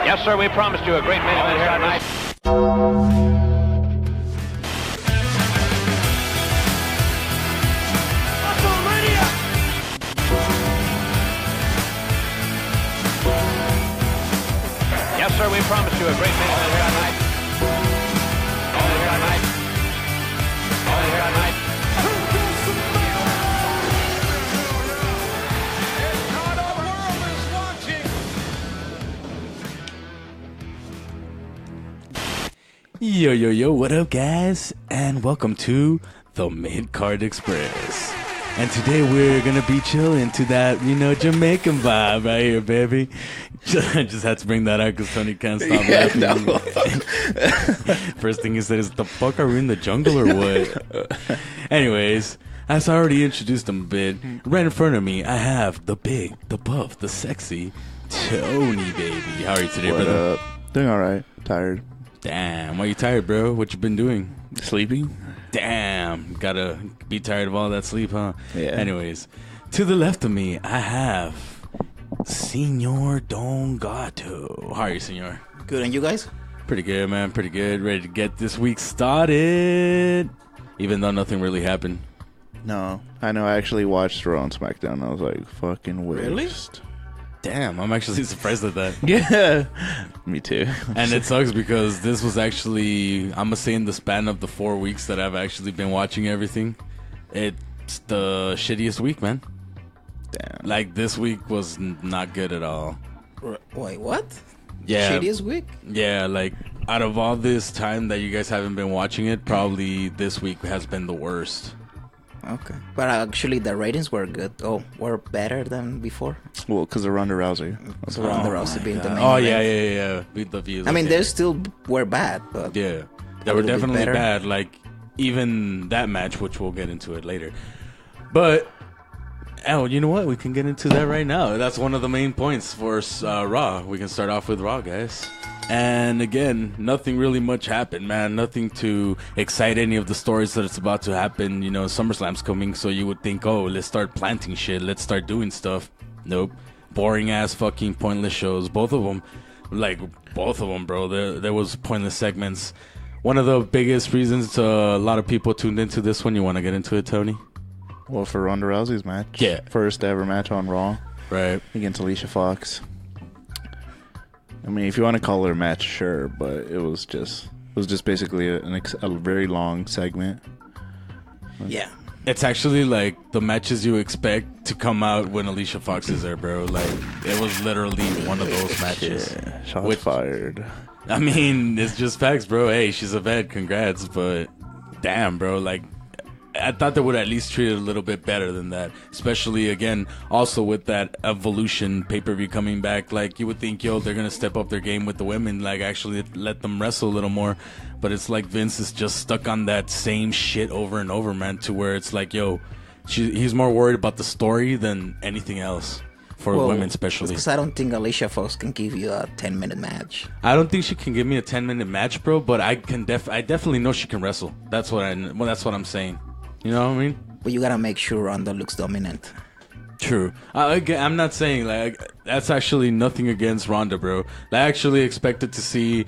Yes, sir, we promised you a great main event here tonight. Yes, sir, we promised you a great main event here tonight. Only here tonight. Only here tonight. Yo, what up, guys? And welcome to the Midcard Express. And today we're gonna be chilling to that, Jamaican vibe right here, baby. Just had to bring that out because Tony can't stop laughing. No. First thing he said is, "The fuck, are we in the jungle or what?" Anyways, as I already introduced him a bit, right in front of me, I have the big, the buff, the sexy Tony, baby. How are you today, What brother? up? Doing all right. Tired. Damn, why you tired, bro? What you been doing? Sleeping. Damn, gotta be tired of all that sleep, huh? Yeah. Anyways, to the left of me, I have Senor Don Gato. How are you, Senor? Good, and you guys? Pretty good, man. Pretty good. Ready to get this week started. Even though nothing really happened. No, I know. I actually watched Raw and SmackDown. I was like, fucking waste. Really? Damn, I'm actually surprised at that. Yeah. Me too. And it sucks because this was actually, I'm gonna say in the span of the 4 weeks that I've actually been watching everything, it's the shittiest week, man. Damn. Like, this week was not good at all. Wait, what? Yeah. Shittiest week? Yeah, like, out of all this time that you guys haven't been watching it, probably this week has been the worst. Okay. But actually, the ratings were good. Oh, were better than before. Well, because of Ronda Rousey. So Ronda Rousey being the main Oh, event. yeah. Beat the views. I mean, okay. they still were bad, but Yeah, they a were little bit definitely better. bad. Like, even that match, which we'll get into it later. But, you know what? We can get into that right now. That's one of the main points for Raw. We can start off with Raw, guys. And again, nothing really much happened, man. Nothing to excite any of the stories that it's about to happen. You know, SummerSlam's coming, so you would think, oh, let's start planting shit. Let's start doing stuff. Nope. Boring ass fucking pointless shows. Both of them, bro. There was pointless segments. One of the biggest reasons a lot of people tuned into this one. You want to get into it, Tony? Well, for Ronda Rousey's match. Yeah. First ever match on Raw Right. against Alicia Fox. I mean, if you want to call it a match, sure, but it was just basically a very long segment. yeah. It's actually like the matches you expect to come out when Alicia Fox is there, bro. Like, it was literally one of those matches. Yeah, shots Which- fired. I mean, it's just facts, bro. Hey, she's a vet. Congrats. But damn, bro. Like, I thought they would at least treat it a little bit better than that. Especially, again, also with that Evolution pay-per-view coming back. Like, you would think, yo, they're going to step up their game with the women. Like, actually let them wrestle a little more. But it's like Vince is just stuck on that same shit over and over, man. To where it's like, yo, he's more worried about the story than anything else. For women especially. Because I don't think Alicia Fox can give you a 10-minute match. I don't think she can give me a 10-minute match, bro. But I definitely know she can wrestle. That's what I'm saying. You know what I mean? But you gotta make sure Ronda looks dominant. True. Again, I'm not saying, like, that's actually nothing against Ronda, bro. I actually expected to see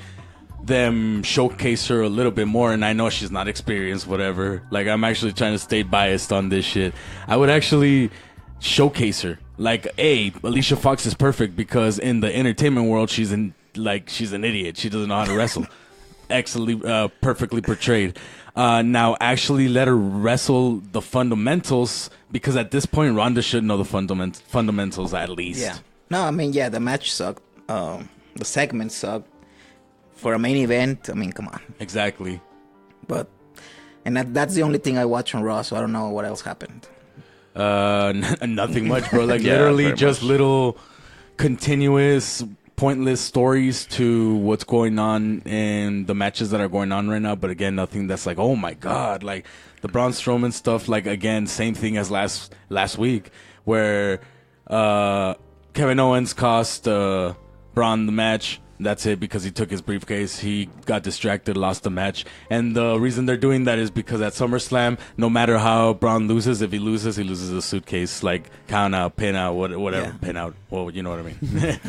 them showcase her a little bit more, and I know she's not experienced, whatever. Like, I'm actually trying to stay biased on this shit. I would actually showcase her. Like, Alicia Fox is perfect because in the entertainment world, she's an idiot. She doesn't know how to wrestle. Excellently, perfectly portrayed. Now, actually let her wrestle the fundamentals, because at this point, Ronda should know the fundamentals at least. Yeah. No, I mean, yeah, the match sucked. The segment sucked. For a main event, I mean, come on. Exactly. But, and that's the only thing I watch on Raw, so I don't know what else happened. Nothing much, bro. Like, Yeah, literally very just much. little continuous pointless stories to what's going on in the matches that are going on right now. But again, nothing that's like, oh my god, like the Braun Strowman stuff. Like, again, same thing as last week, where Kevin Owens cost Braun the match. That's it, because he took his briefcase. He got distracted, lost the match. And the reason they're doing that is because at SummerSlam, no matter how Braun loses, if he loses a suitcase. Like, count out, pin out, whatever, Yeah. pin out. Well, you know what I mean.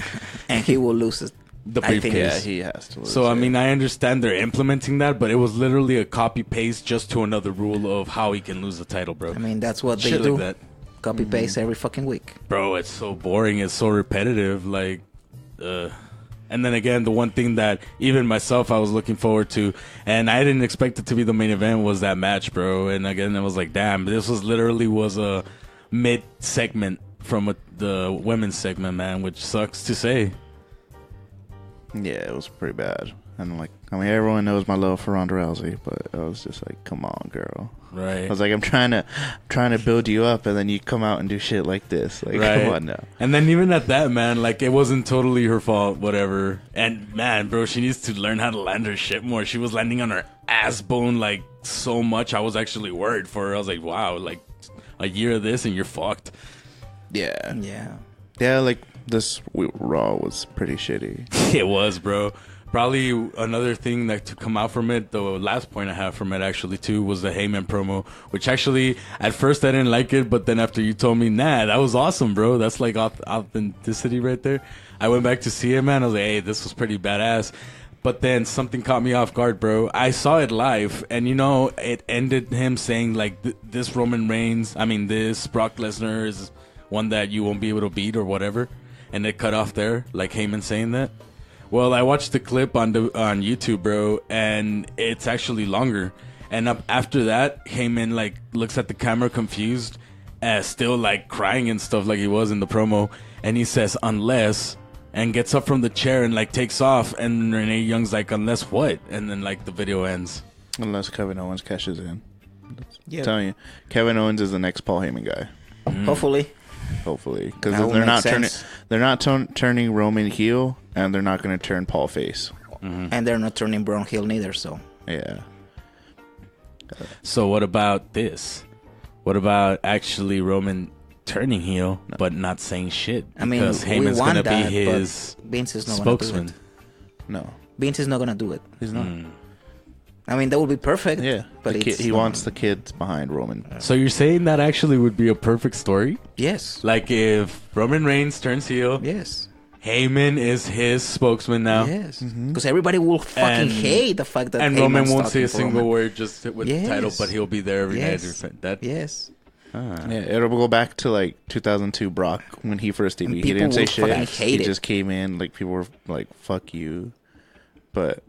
And he will lose it. the I think- briefcase. Yeah, he has to lose. So I yeah. mean, I understand they're implementing that, but it was literally a copy paste just to another rule of how he can lose the title, bro. I mean, that's what they Shit do. like that. Copy paste every fucking week. Bro, it's so boring. It's so repetitive. Like, and then again, the one thing that even myself I was looking forward to, and I didn't expect it to be the main event, was that match, bro. And again, it was like, damn, this was a mid segment from the women's segment, man, which sucks to say. Yeah, it was pretty bad. And like, I mean, everyone knows my love for Ronda Rousey, but I was just like, come on, girl. Right. I was like, I'm trying to build you up, and then you come out and do shit like this. Like, Right. come on now. And then even at that, man, like, it wasn't totally her fault, whatever. And man, bro, she needs to learn how to land her shit more. She was landing on her ass bone like so much. I was actually worried for her. I was like, wow, like a year of this and you're fucked. Yeah. Yeah. Like this Raw was pretty shitty. It was, bro. Probably another thing that to come out from it, the last point I have from it actually too, was the Heyman promo, which actually at first I didn't like it, but then after you told me, nah, that was awesome, bro. That's like authenticity right there. I went back to see it, man. I was like, hey, this was pretty badass. But then something caught me off guard, bro. I saw it live, and you know, it ended him saying like, this Roman Reigns, this Brock Lesnar is one that you won't be able to beat or whatever. And it cut off there, like Heyman saying that. Well, I watched the clip on YouTube, bro, and it's actually longer. And up after that, Heyman like looks at the camera confused, still like crying and stuff like he was in the promo, and he says unless, and gets up from the chair and like takes off, and Renee Young's like, unless what? And then like the video ends. Unless Kevin Owens cashes in. Yeah. I'm telling you, Kevin Owens is the next Paul Heyman guy. Hopefully. Hopefully, because That would they're make not sense. turning Roman heel, and they're not going to turn Paul face. And they're not turning Braun heel neither, so. Yeah. So what about this? What about actually Roman turning heel but not saying shit? I mean, Because we Heyman's want gonna that, be his but Vince is not going to do spokesman. it. No, Vince is not going to do it. he's not. I mean, that would be perfect. Yeah, But the kid, it's he not. wants the kids behind Roman. So you're saying that actually would be a perfect story? Yes. Like if Roman Reigns turns heel, Yes. Heyman is his spokesman now, Yes. Because everybody will fucking And- hate the fact that and Heyman's Roman won't say talking a for single Roman. word just with the title, Yes. but he'll be there every night. Yes. That, Yes. Yeah, it'll go back to like 2002 Brock when he first debuted. He people didn't say would fucking shit. hate He it. just came in like people were like "fuck you," but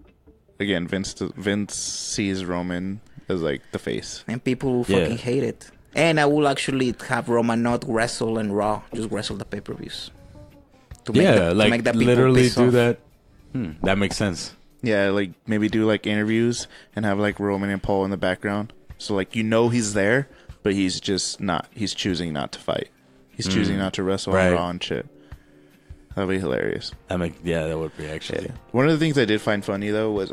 again, Vince sees Roman as like the face. And people will Yeah. fucking hate it. And I will actually have Roman not wrestle and Raw, just wrestle the pay-per-views. To yeah, like make the people literally piss do off. that. That makes sense. Yeah, like maybe do like interviews and have like Roman and Paul in the background. So like he's there, but he's just not. He's choosing not to fight. He's choosing not to wrestle Right. on Raw and shit. That'd be hilarious. That would be actually. Yeah. One of the things I did find funny though was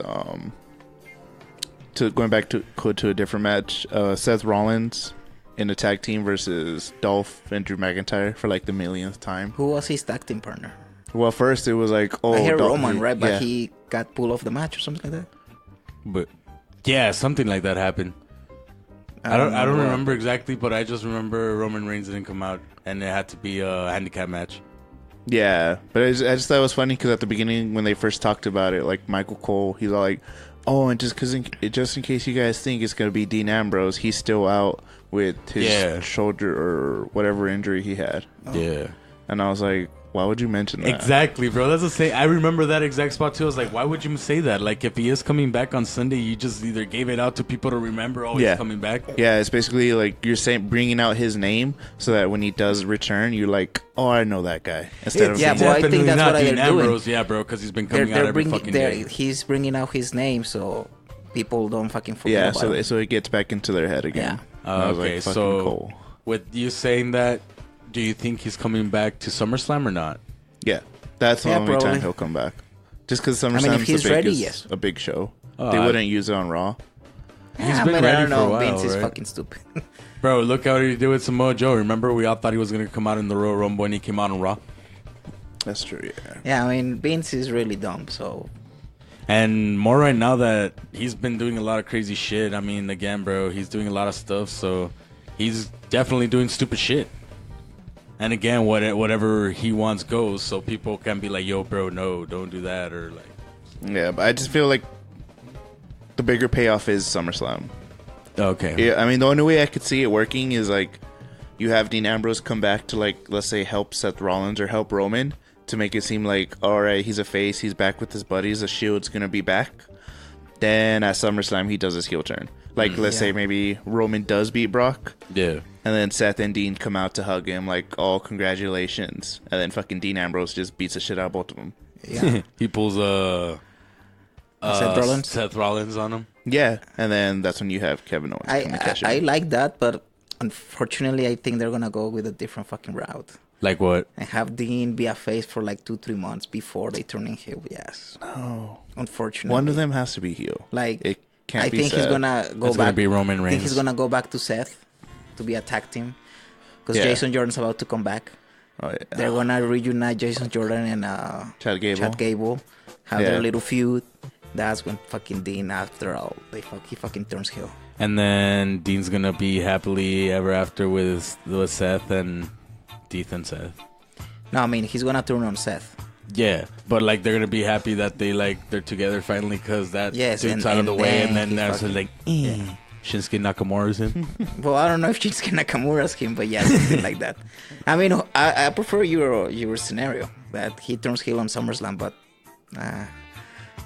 going back to a different match, Seth Rollins in a tag team versus Dolph and Drew McIntyre for like the millionth time. Who was his tag team partner? Well, first it was like, I hear Dolph- Roman, right? But yeah. he got pulled off the match or something like that. But yeah, something like that happened. I don't remember exactly, but I just remember Roman Reigns didn't come out, and it had to be a handicap match. Yeah, but I just thought it was funny because at the beginning when they first talked about it, like Michael Cole, he's all like, "Oh, and just in case you guys think it's gonna be Dean Ambrose, he's still out with his shoulder or whatever injury he had." Yeah. And I was like, "Why would you mention that?" Exactly, bro. That's the same. I remember that exact spot too. I was like, why would you say that? Like, if he is coming back on Sunday, you just either gave it out to people to remember, oh, Yeah. he's coming back. Yeah, it's basically like you're saying bringing out his name so that when he does return, you're like, "Oh, I know that guy." Instead of Yeah, being- well, I think Definitely that's not what Dean they're doing. Ambrose, yeah, bro, because he's been coming out every fucking day. He's bringing out his name, so people don't fucking forget yeah, about so him. so it gets back into their head again. Yeah. And I was Okay, like, fucking so Cole. with you saying that, do you think he's coming back to SummerSlam or not? Yeah, that's the Yeah, only probably. time he'll come back. Just because if SummerSlam's he's ready, is yes. a big show. Oh, They I- wouldn't use it on Raw. He's Yeah, been but ready I don't for a know. while, Vince is right? fucking stupid. Bro, look how he did with Samoa Joe. Remember, we all thought he was going to come out in the Royal Rumble and he came out on Raw. That's true, yeah. Yeah, I mean, Vince is really dumb, so... And more right now that he's been doing a lot of crazy shit. I mean, again, bro, he's doing a lot of stuff, so he's definitely doing stupid shit. And again, whatever he wants goes, so people can be like, yo, bro, no, don't do that, or like... Yeah, but I just feel like the bigger payoff is SummerSlam. Okay. Yeah, I mean, the only way I could see it working is like you have Dean Ambrose come back to, like, let's say help Seth Rollins or help Roman to make it seem like, all right, he's a face, he's back with his buddies, the Shield's gonna be back. Then at SummerSlam he does his heel turn. Like, let's say maybe Roman does beat Brock. Yeah. And then Seth and Dean come out to hug him, like, oh, congratulations. And then fucking Dean Ambrose just beats the shit out of both of them. Yeah. He pulls Seth Rollins on him. Yeah, and then that's when you have Kevin Owens. come and catch him. I like that, but unfortunately, I think they're gonna go with a different fucking route Like what? and have Dean be a face for like 2-3 months before they turn him heel. Yes. No. Unfortunately, One of them has to be heel. Like, it can't I be think Seth. he's gonna go It's back. gonna be Roman I think Reigns. he's gonna go back to Seth to be a tag team because Yeah. Jason Jordan's about to come back. Oh, yeah. They're gonna reunite Jason Jordan and Chad Gable. Chad Gable, have Yeah. their little feud. That's when fucking Dean, after all, he fucking turns heel. And then Dean's gonna be happily ever after with Seth and Deeth and Seth. No, I mean he's gonna turn on Seth. Yeah, but like they're gonna be happy that they're together finally because that Yes, dude's and- out of the and way, then and then he there's fucking- like Shinsuke Nakamura's in. Well, I don't know if Shinsuke Nakamura's him, but yeah, something like that. I mean, I prefer your scenario that he turns heel on SummerSlam, but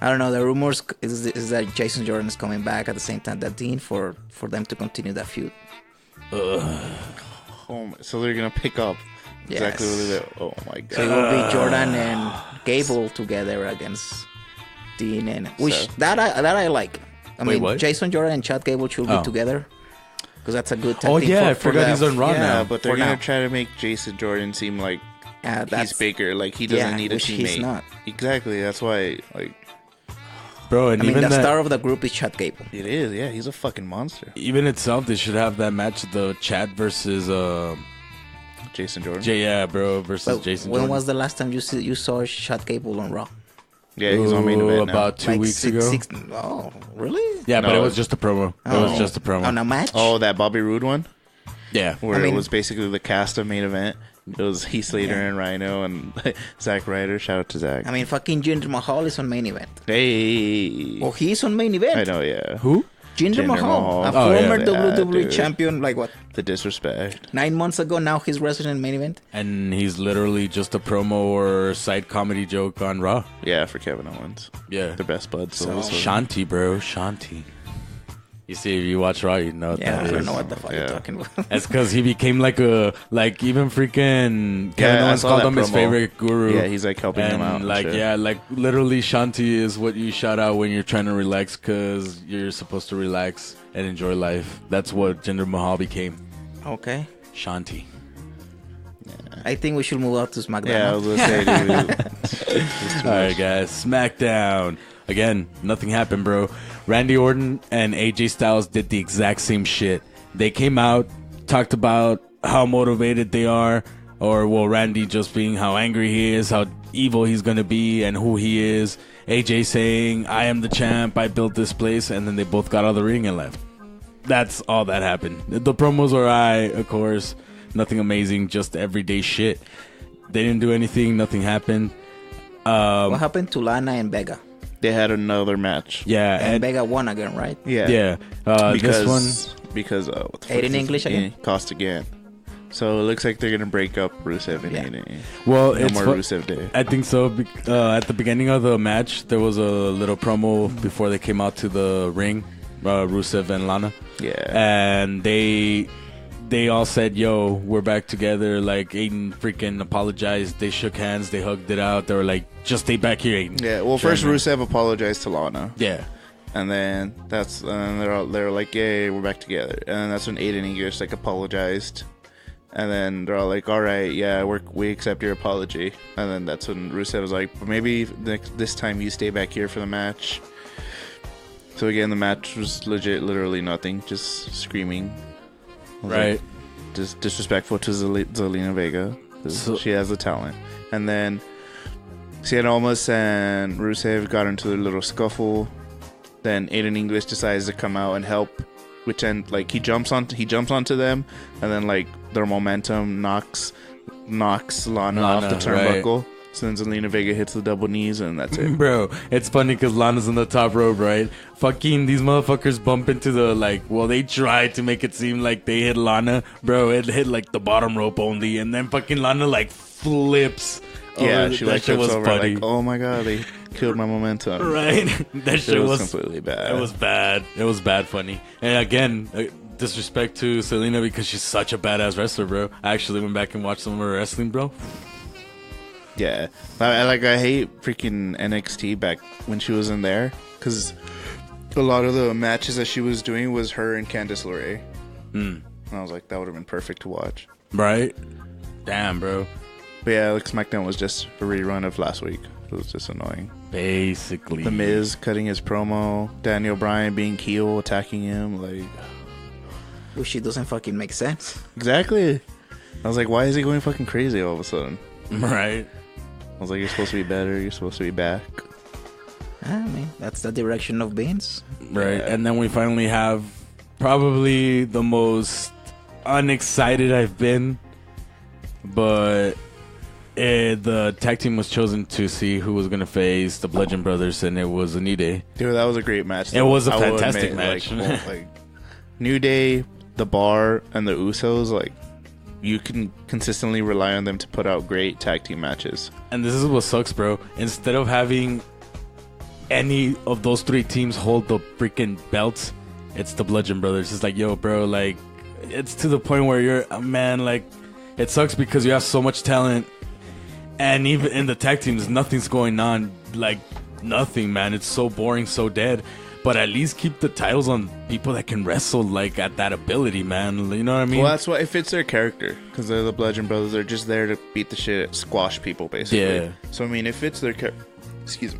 I don't know. The rumors is that Jason Jordan is coming back at the same time that Dean for them to continue that feud. So they're gonna pick up exactly Yes. what they. Oh my god! So it will be Jordan and Gable together against Dean and which Seth. that I like. I Wait, mean, what? Jason Jordan and Chad Gable should be Oh. together because that's a good tag Oh team yeah, I for forgot the- he's on Raw yeah, now. but they're For gonna now. try to make Jason Jordan seem like he's that's bigger. Like he doesn't Yeah, need a which teammate. he's not. Exactly. That's why. Like Bro, and I mean, even the that, star of the group is Chad Gable. it is. Yeah, he's a fucking monster. even itself, they should have that match, the Chad versus Jason Jordan. versus But Jason. when Jordan. was the last time you saw Chad Gable on Raw? Yeah, he's on main event now. about 2 Like weeks six- ago. Oh, really? Yeah, but No. it was just a promo. It was just a promo. On a match? Oh, that Bobby Roode one, Yeah. where I mean- it was basically the cast of main event. It was Heath Slater and Rhino and Zack Ryder. Shout out to Zack. I mean, fucking Jinder Mahal is on main event. Hey, Oh, he's on main event. I know. Yeah, Who? Jinder Mahal, a Oh, yeah. former Yeah, WWE dude. champion, like what, the disrespect. 9 months ago? Now he's wrestling in main event. And he's literally just a promo or side comedy joke on Raw. Yeah, for Kevin Owens. Yeah. The best buds. So, Shanti, bro. Shanti. You see, if you watch Raw, you know what Yeah, that I is. don't know what the fuck Yeah. you're talking about. That's because he became like even freaking Kevin Yeah, I Owens saw called that him his promo. favorite guru. Yeah, he's like helping and him out. and like shit. like literally Shanti is what you shout out when you're trying to relax because you're supposed to relax and enjoy life. That's what Jinder Mahal became. Okay. Shanti. I think we should move out to SmackDown. Yeah, I now. was gonna say, dude. All right, guys. SmackDown. Again, nothing happened, bro. Randy Orton and AJ Styles did the exact same shit. They came out, talked about how motivated they are, or, well, Randy just being how angry he is, how evil he's going to be, and who he is. AJ saying, I am the champ, I built this place, and then they both got out of the ring and left. That's all that happened. The promos were of course. Nothing amazing, just everyday shit. They didn't do anything, nothing happened. What happened to Lana and Vega? They had another match. Yeah, And Vega won again, right? Yeah. yeah. Because This because what the fuck Aiden is English his- again? Cost again. So it looks like they're gonna break up Rusev and Yeah. Aiden. one, well, No it's more fu- Rusev Day. I think so. At the beginning of the match, there was a little promo before they came out to the ring, Rusev and Lana, Yeah. and they all said, "Yo, we're back together." Like Aiden freaking apologized. They shook hands. They hugged it out. They were like, "Just stay back here, Aiden." Yeah. Well, first Rusev apologized to Lana, Yeah. and then they're like, "Yay, we're back together." And then that's when Aiden English like apologized, and then they're all like, "All right, yeah, we accept your apology." And then that's when Rusev was like, "But maybe this time you stay back here for the match." So again, the match was literally nothing, just screaming. I was Right. like, just disrespectful to Zelina Vega. 'Cause she has the talent. And then Cien Almas and Rusev got into a little scuffle. Then Aiden English decides to come out and help, which end like he jumps onto them, and then like their momentum knocks knocks Lana off the turnbuckle. So then Zelina Vega hits the double knees, and that's it. Bro, it's funny because Lana's in the top rope, right? Fucking these motherfuckers bump into the, like, well, they tried to make it seem like they hit Lana. Bro, it hit, like, the bottom rope only. And then fucking Lana, like, flips. Yeah, she, like, flips over, funny. Like, oh my god, they killed my momentum. Right? That shit was completely bad. It was bad. It was bad funny. And again, disrespect to Zelina because she's such a badass wrestler, bro. I actually went back and watched some of her wrestling, bro. Yeah, I hate freaking NXT back when she was in there because a lot of the matches that she was doing was her and Candice LeRae. And I was like, that would have been perfect to watch. Right? Damn, bro. But yeah, like SmackDown was just a rerun of last week. It was just annoying. Basically. The Miz cutting his promo, Daniel Bryan being heel, attacking him, like... Which it doesn't fucking make sense. Exactly. I was like, why is he going fucking crazy all of a sudden? Right. I was like, you're supposed to be better. You're supposed to be back. I mean, that's the direction of Vince. Right. Yeah. And then we finally have probably the most unexcited I've been. But the tag team was chosen to see who was going to face the Bludgeon Brothers, and it was a New Day. Dude, that was a great match. It was a fantastic match. Like New Day, The Bar, and the Usos, like, you can consistently rely on them to put out great tag team matches. And this is what sucks, bro. Instead of having any of those three teams hold the freaking belts, it's the Bludgeon Brothers. It's like, yo, bro, like, it's to the point where you're, man, like, it sucks because you have so much talent. And even in the tag teams, nothing's going on. Like, nothing, man. It's so boring, so dead. But at least keep the titles on people that can wrestle, like, at that ability, man. You know what I mean? Well, that's why it fits their character. Because they're the Bludgeon Brothers. They're just there to beat the shit, squash people, basically. Yeah. So, I mean, it fits their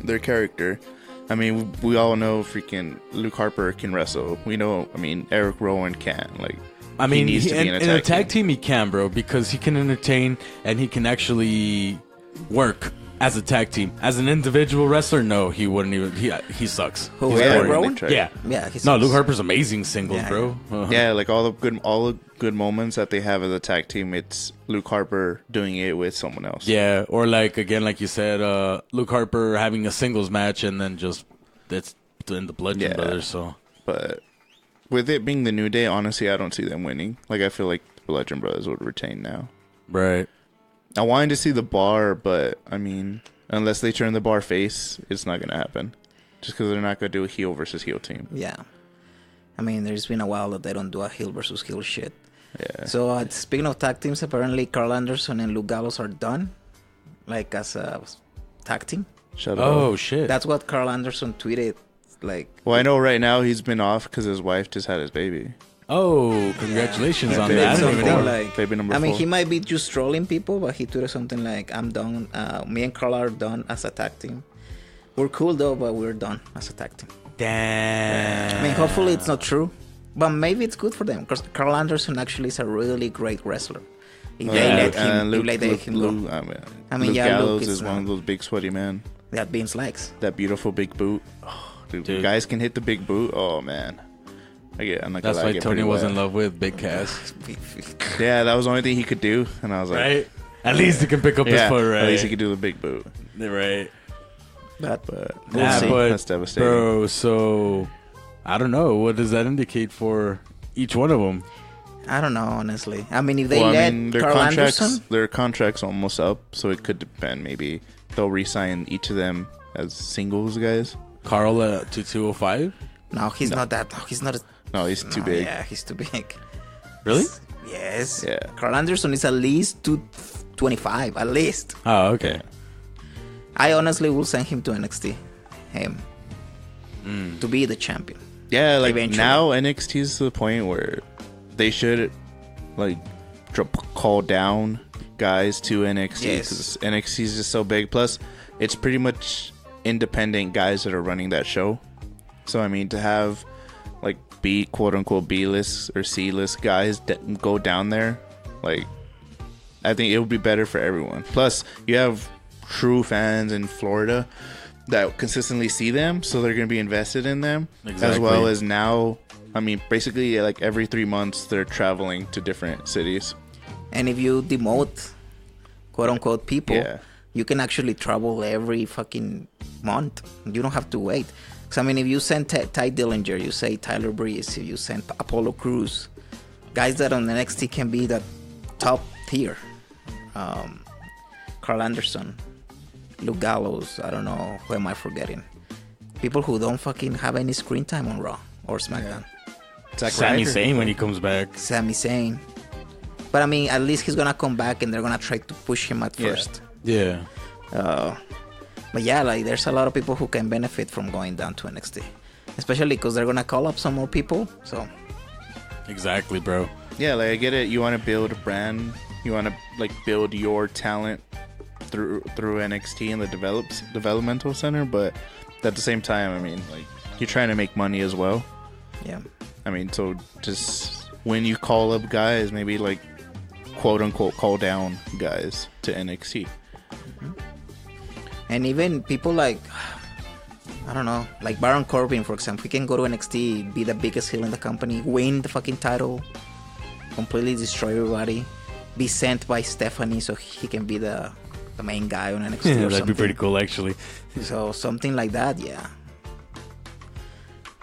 their character. I mean, we all know freaking Luke Harper can wrestle. We know, I mean, Eric Rowan can. Like, I mean, he needs to be in a tag team, he can, bro. Because he can entertain and he can actually work. As a tag team, as an individual wrestler, no, he wouldn't even. He sucks. Who, Eric Rowan? Yeah. No, Luke Harper's amazing singles, bro. Yeah, like all the good moments that they have as a tag team, it's Luke Harper doing it with someone else. Yeah, or like again, like you said, Luke Harper having a singles match and then just it's in the Bludgeon Brothers. So, but with it being the New Day, honestly, I don't see them winning. Like I feel like the Bludgeon Brothers would retain now. Right. I wanted to see the Bar, but I mean, unless they turn the Bar face, it's not gonna happen. Just because they're not gonna do a heel versus heel team. Yeah, I mean, there's been a while that they don't do a heel versus heel shit. Yeah. So speaking of tag teams, apparently Carl Anderson and Luke Gallows are done, like as a tag team. Shut up. Oh shit. That's what Carl Anderson tweeted. Like, well, I know right now he's been off because his wife just had his baby. Oh, congratulations on that. I don't even know. Like, baby number 4. I mean, he might be just trolling people, but he tweeted something like, I'm done. Me and Carl are done as a tag team. We're cool though, but we're done as a tag team. Damn. I mean, hopefully it's not true, but maybe it's good for them because Carl Anderson actually is a really great wrestler. If they let him go. I mean, Luke Gallows is one of those big sweaty men that Vince likes. That beautiful big boot. Oh, dude. Guys can hit the big boot. Oh man. That's why Tony was in love with Big Cass. Yeah, that was the only thing he could do, and I was like, right? At least he can pick up his foot, right? At least he could do the big boot, right? But that's devastating, bro. So I don't know. What does that indicate for each one of them? I don't know, honestly. I mean, if they let Carl Anderson, their contract's almost up, so it could depend. Maybe they'll re-sign each of them as singles guys. Carl to 205. No, he's not that. He's not. No, he's too big. Yeah, he's too big. Really? Yes. Yeah. Carl Anderson is at least 225. At least. Oh, okay. I honestly will send him to NXT. Him. To be the champion. Yeah, like eventually. Now NXT is to the point where they should like call down guys to NXT because NXT is just so big. Plus, it's pretty much independent guys that are running that show. So I mean, to have like B quote unquote B-list or C-list guys go down there, like I think it would be better for everyone. Plus, you have true fans in Florida that consistently see them, so they're gonna be invested in them. Exactly. As well as now, I mean, basically like every 3 months they're traveling to different cities. And if you demote quote unquote people, Yeah. you can actually travel every fucking month. You don't have to wait. Because, I mean, if you send Ty Dillinger, you say Tyler Breeze, if you send Apollo Crews, guys that on the NXT can be the top tier. Carl Anderson, Luke Gallows, I don't know, who am I forgetting? People who don't fucking have any screen time on Raw or SmackDown. Sami Zayn when he comes back. Sami Zayn. But I mean, at least he's gonna come back and they're gonna try to push him at first. Yeah. But yeah, like there's a lot of people who can benefit from going down to NXT, especially because they're gonna call up some more people. So Exactly, bro. Yeah, like I get it. You want to build a brand. You want to like build your talent through NXT and the developmental center. But at the same time, I mean, like you're trying to make money as well. yeah, I mean, so just when you call up guys, maybe like quote unquote call down guys to NXT. and even people like, I don't know, like Baron Corbin, for example, he can go to NXT, be the biggest heel in the company, win the fucking title, completely destroy everybody, be sent by Stephanie so he can be the main guy on NXT or That'd something. be pretty cool, actually. So something like that, yeah.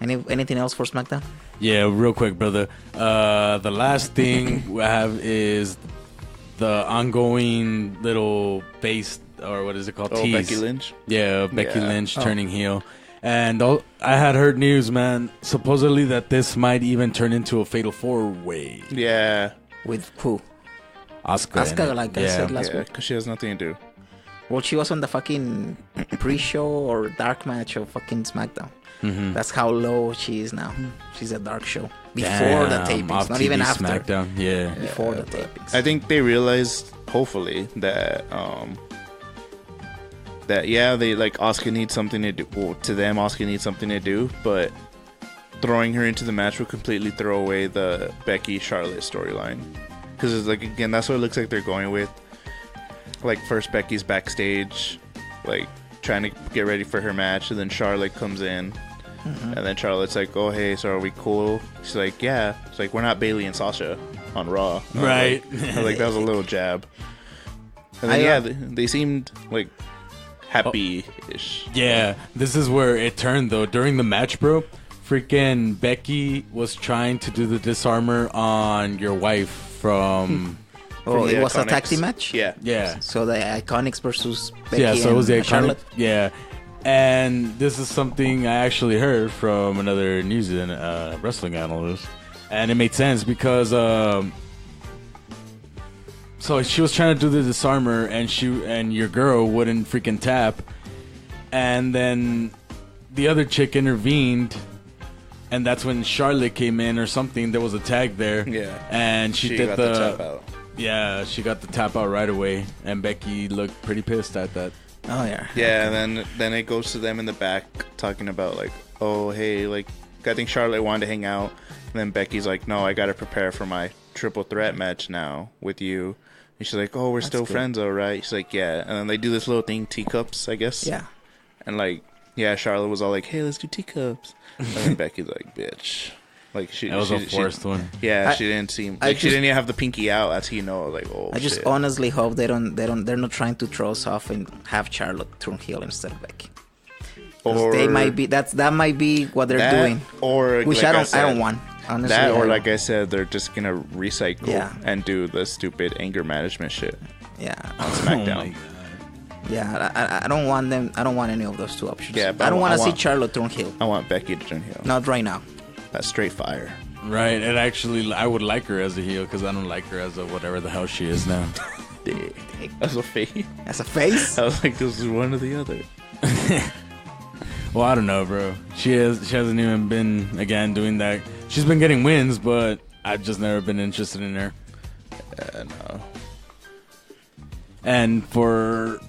Anything else for SmackDown? Yeah, real quick, brother. The last thing we have is the ongoing little base, or what is it called? Oh, Tease. Becky Lynch. Yeah, Becky Yeah. Lynch turning heel. And I had heard news, man, supposedly that this might even turn into a fatal four-way. Yeah, With who? Asuka. Asuka, like I said last yeah, week. because she has nothing to do. Well, she was on the fucking pre-show or dark match of fucking SmackDown. Mhm. That's how low she is now. She's a dark show. Before the Damn, tapings, off not TV even after. SmackDown, yeah. Before the tapings. I think they realized, hopefully, that yeah, they like Asuka needs something to do. Well, to them, Asuka needs something to do, but throwing her into the match will completely throw away the Becky Charlotte storyline. Because like again, that's what it looks like they're going with. Like first Becky's backstage, like trying to get ready for her match, and then Charlotte comes in, and then Charlotte's like, "Oh hey, so are we cool?" She's like, "Yeah." It's like, "We're not Bayley and Sasha on Raw." Right. I was like, that was a little jab. And then, they seemed like happy-ish. Yeah, this is where it turned, though. During the match, bro, freaking Becky was trying to do the disarmer on your wife from... Oh, the it was a Iconics. tag team match? Yeah. Yeah. So the Iconics versus Becky Yeah, so it was the and iconic. Charlotte? Yeah. And this is something I actually heard from another news and wrestling analyst. And it made sense because... so she was trying to do the disarmer, and your girl wouldn't freaking tap, and then the other chick intervened, and that's when Charlotte came in or something. There was a tag there, Yeah. and she did got the tap out. yeah, she got the tap out right away, and Becky looked pretty pissed at that. Oh, yeah. Yeah, and then it goes to them in the back talking about like, oh hey, like I think Charlotte wanted to hang out, and then Becky's like, no, I got to prepare for my triple threat match now with you. And she's like, oh, we're still good. friends, all right? She's like, yeah. And then they do this little thing, teacups, I guess. Yeah. And like, yeah, Charlotte was all like, hey, let's do teacups. And then Becky's like, bitch. Like she That was a forced one. Yeah, I- she didn't seem I like she just- didn't even have the pinky out. That's how you know, like, oh, I just shit. honestly hope they're not trying to throw us off and have Charlotte turn heel instead of Becky. 'Cause they might be that might be what they're that, doing, or which like I said, don't want. Honestly, that, I or don't. like I said, they're just gonna recycle Yeah. and do the stupid anger management shit yeah, on Oh SmackDown. my God. yeah. I don't want them. I don't want any of those two options. Yeah, but I don't I want to see want- Charlotte turn heel. I want Becky to turn heel. Not right now. That's straight fire. Right, and actually, I would like her as a heel because I don't like her as a whatever the hell she is now. That's a fake. As a face. I was like, this is one or the other. Well, I don't know, bro. She hasn't even been again doing that. She's been getting wins, but I've just never been interested in her. No. And for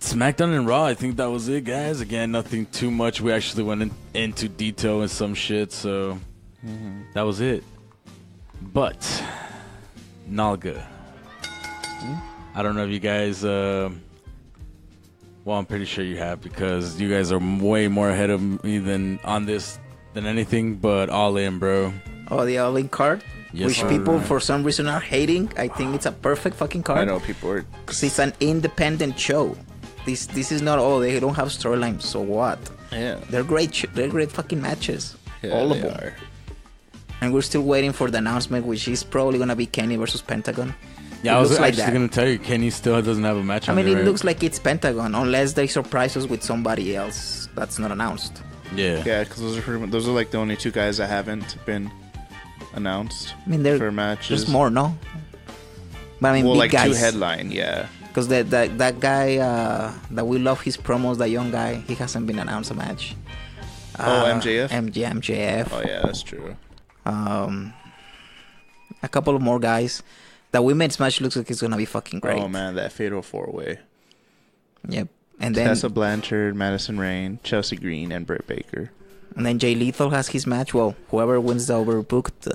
SmackDown and Raw, I think that was it, guys. Again, nothing too much. We actually went into detail with some shit, so that was it. But Nalga, I don't know if you guys. Well, I'm pretty sure you have because you guys are way more ahead of me than on this than anything. But all in, bro. Oh, the All In card. Yes, which sir. people for some reason are hating. I think it's a perfect fucking card. I know people are. Because it's an independent show. This is not all. They don't have storylines. So what? Yeah. They're great. They're great fucking matches. Yeah, all of they them. are. And we're still waiting for the announcement, which is probably gonna be Kenny versus Pentagon. Yeah, It I was looks like actually that. gonna tell you, Kenny still doesn't have a match. I on mean, there, it right? looks like it's Pentagon, unless they surprise us with somebody else that's not announced. Yeah. Yeah, because those are like the only two guys that haven't been announced I mean, for matches. there's more, no? But I mean, Well, big like two guys. headline, yeah. Because that guy that we love his promos, the young guy, he hasn't been announced a match. MJF? MJF. Oh yeah, that's true. A couple of more guys. The women's match looks like it's gonna be fucking great. Oh man, that fatal 4-way. Yep. And then Tessa Blanchard, Madison Rayne, Chelsea Green, and Britt Baker. Jay Lethal has his match. Well, whoever wins the overbooked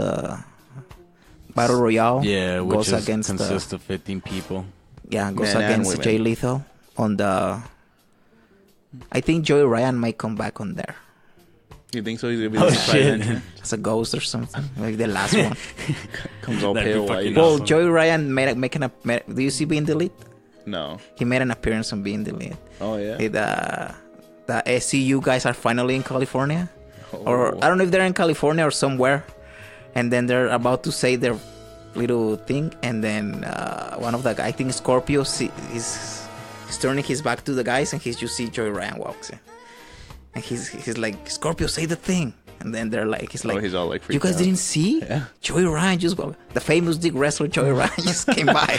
Battle Royale Yeah, which goes against consists of 15 people. goes Men and against women. Jay Lethal on the. I think Joey Ryan might come back on there You think so? He's gonna be Oh the shit! fight as a ghost or something, like the last one. comes all That'd be pale fucking white. awesome. Well, Joey Ryan do you see Being Delete? No. He made an appearance on Being Delete. Oh yeah. The SCU guys are finally in California, or Oh. I don't know if they're in California or somewhere, and then they're about to say their little thing, and then one of the I think Scorpio he's turning his back to the guys, and you see Joey Ryan walks in, and he's like, Scorpio, say the thing, and then they're like, he's like, he's all like you freaked guys out. didn't see? Yeah. Joey Ryan the famous dick wrestler Joey Ryan just came by.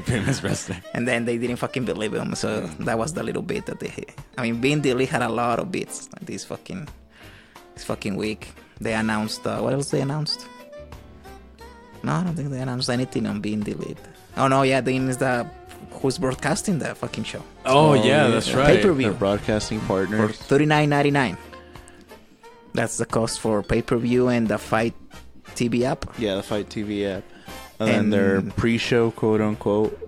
Famous wrestler. And then they didn't fucking believe him, so that was the little bit that they hit. I mean, Being Delete had a lot of bits this fucking week. They announced, what else they announced? No, I don't think they announced anything on Being Delete. Oh no, yeah, then is who's broadcasting the fucking show. Oh yeah, that's right. Pay-per-view. They're broadcasting For partners. $39.99. That's the cost for pay-per-view and the Fight TV app. Yeah, the Fight TV app. And then And- their pre-show, quote unquote.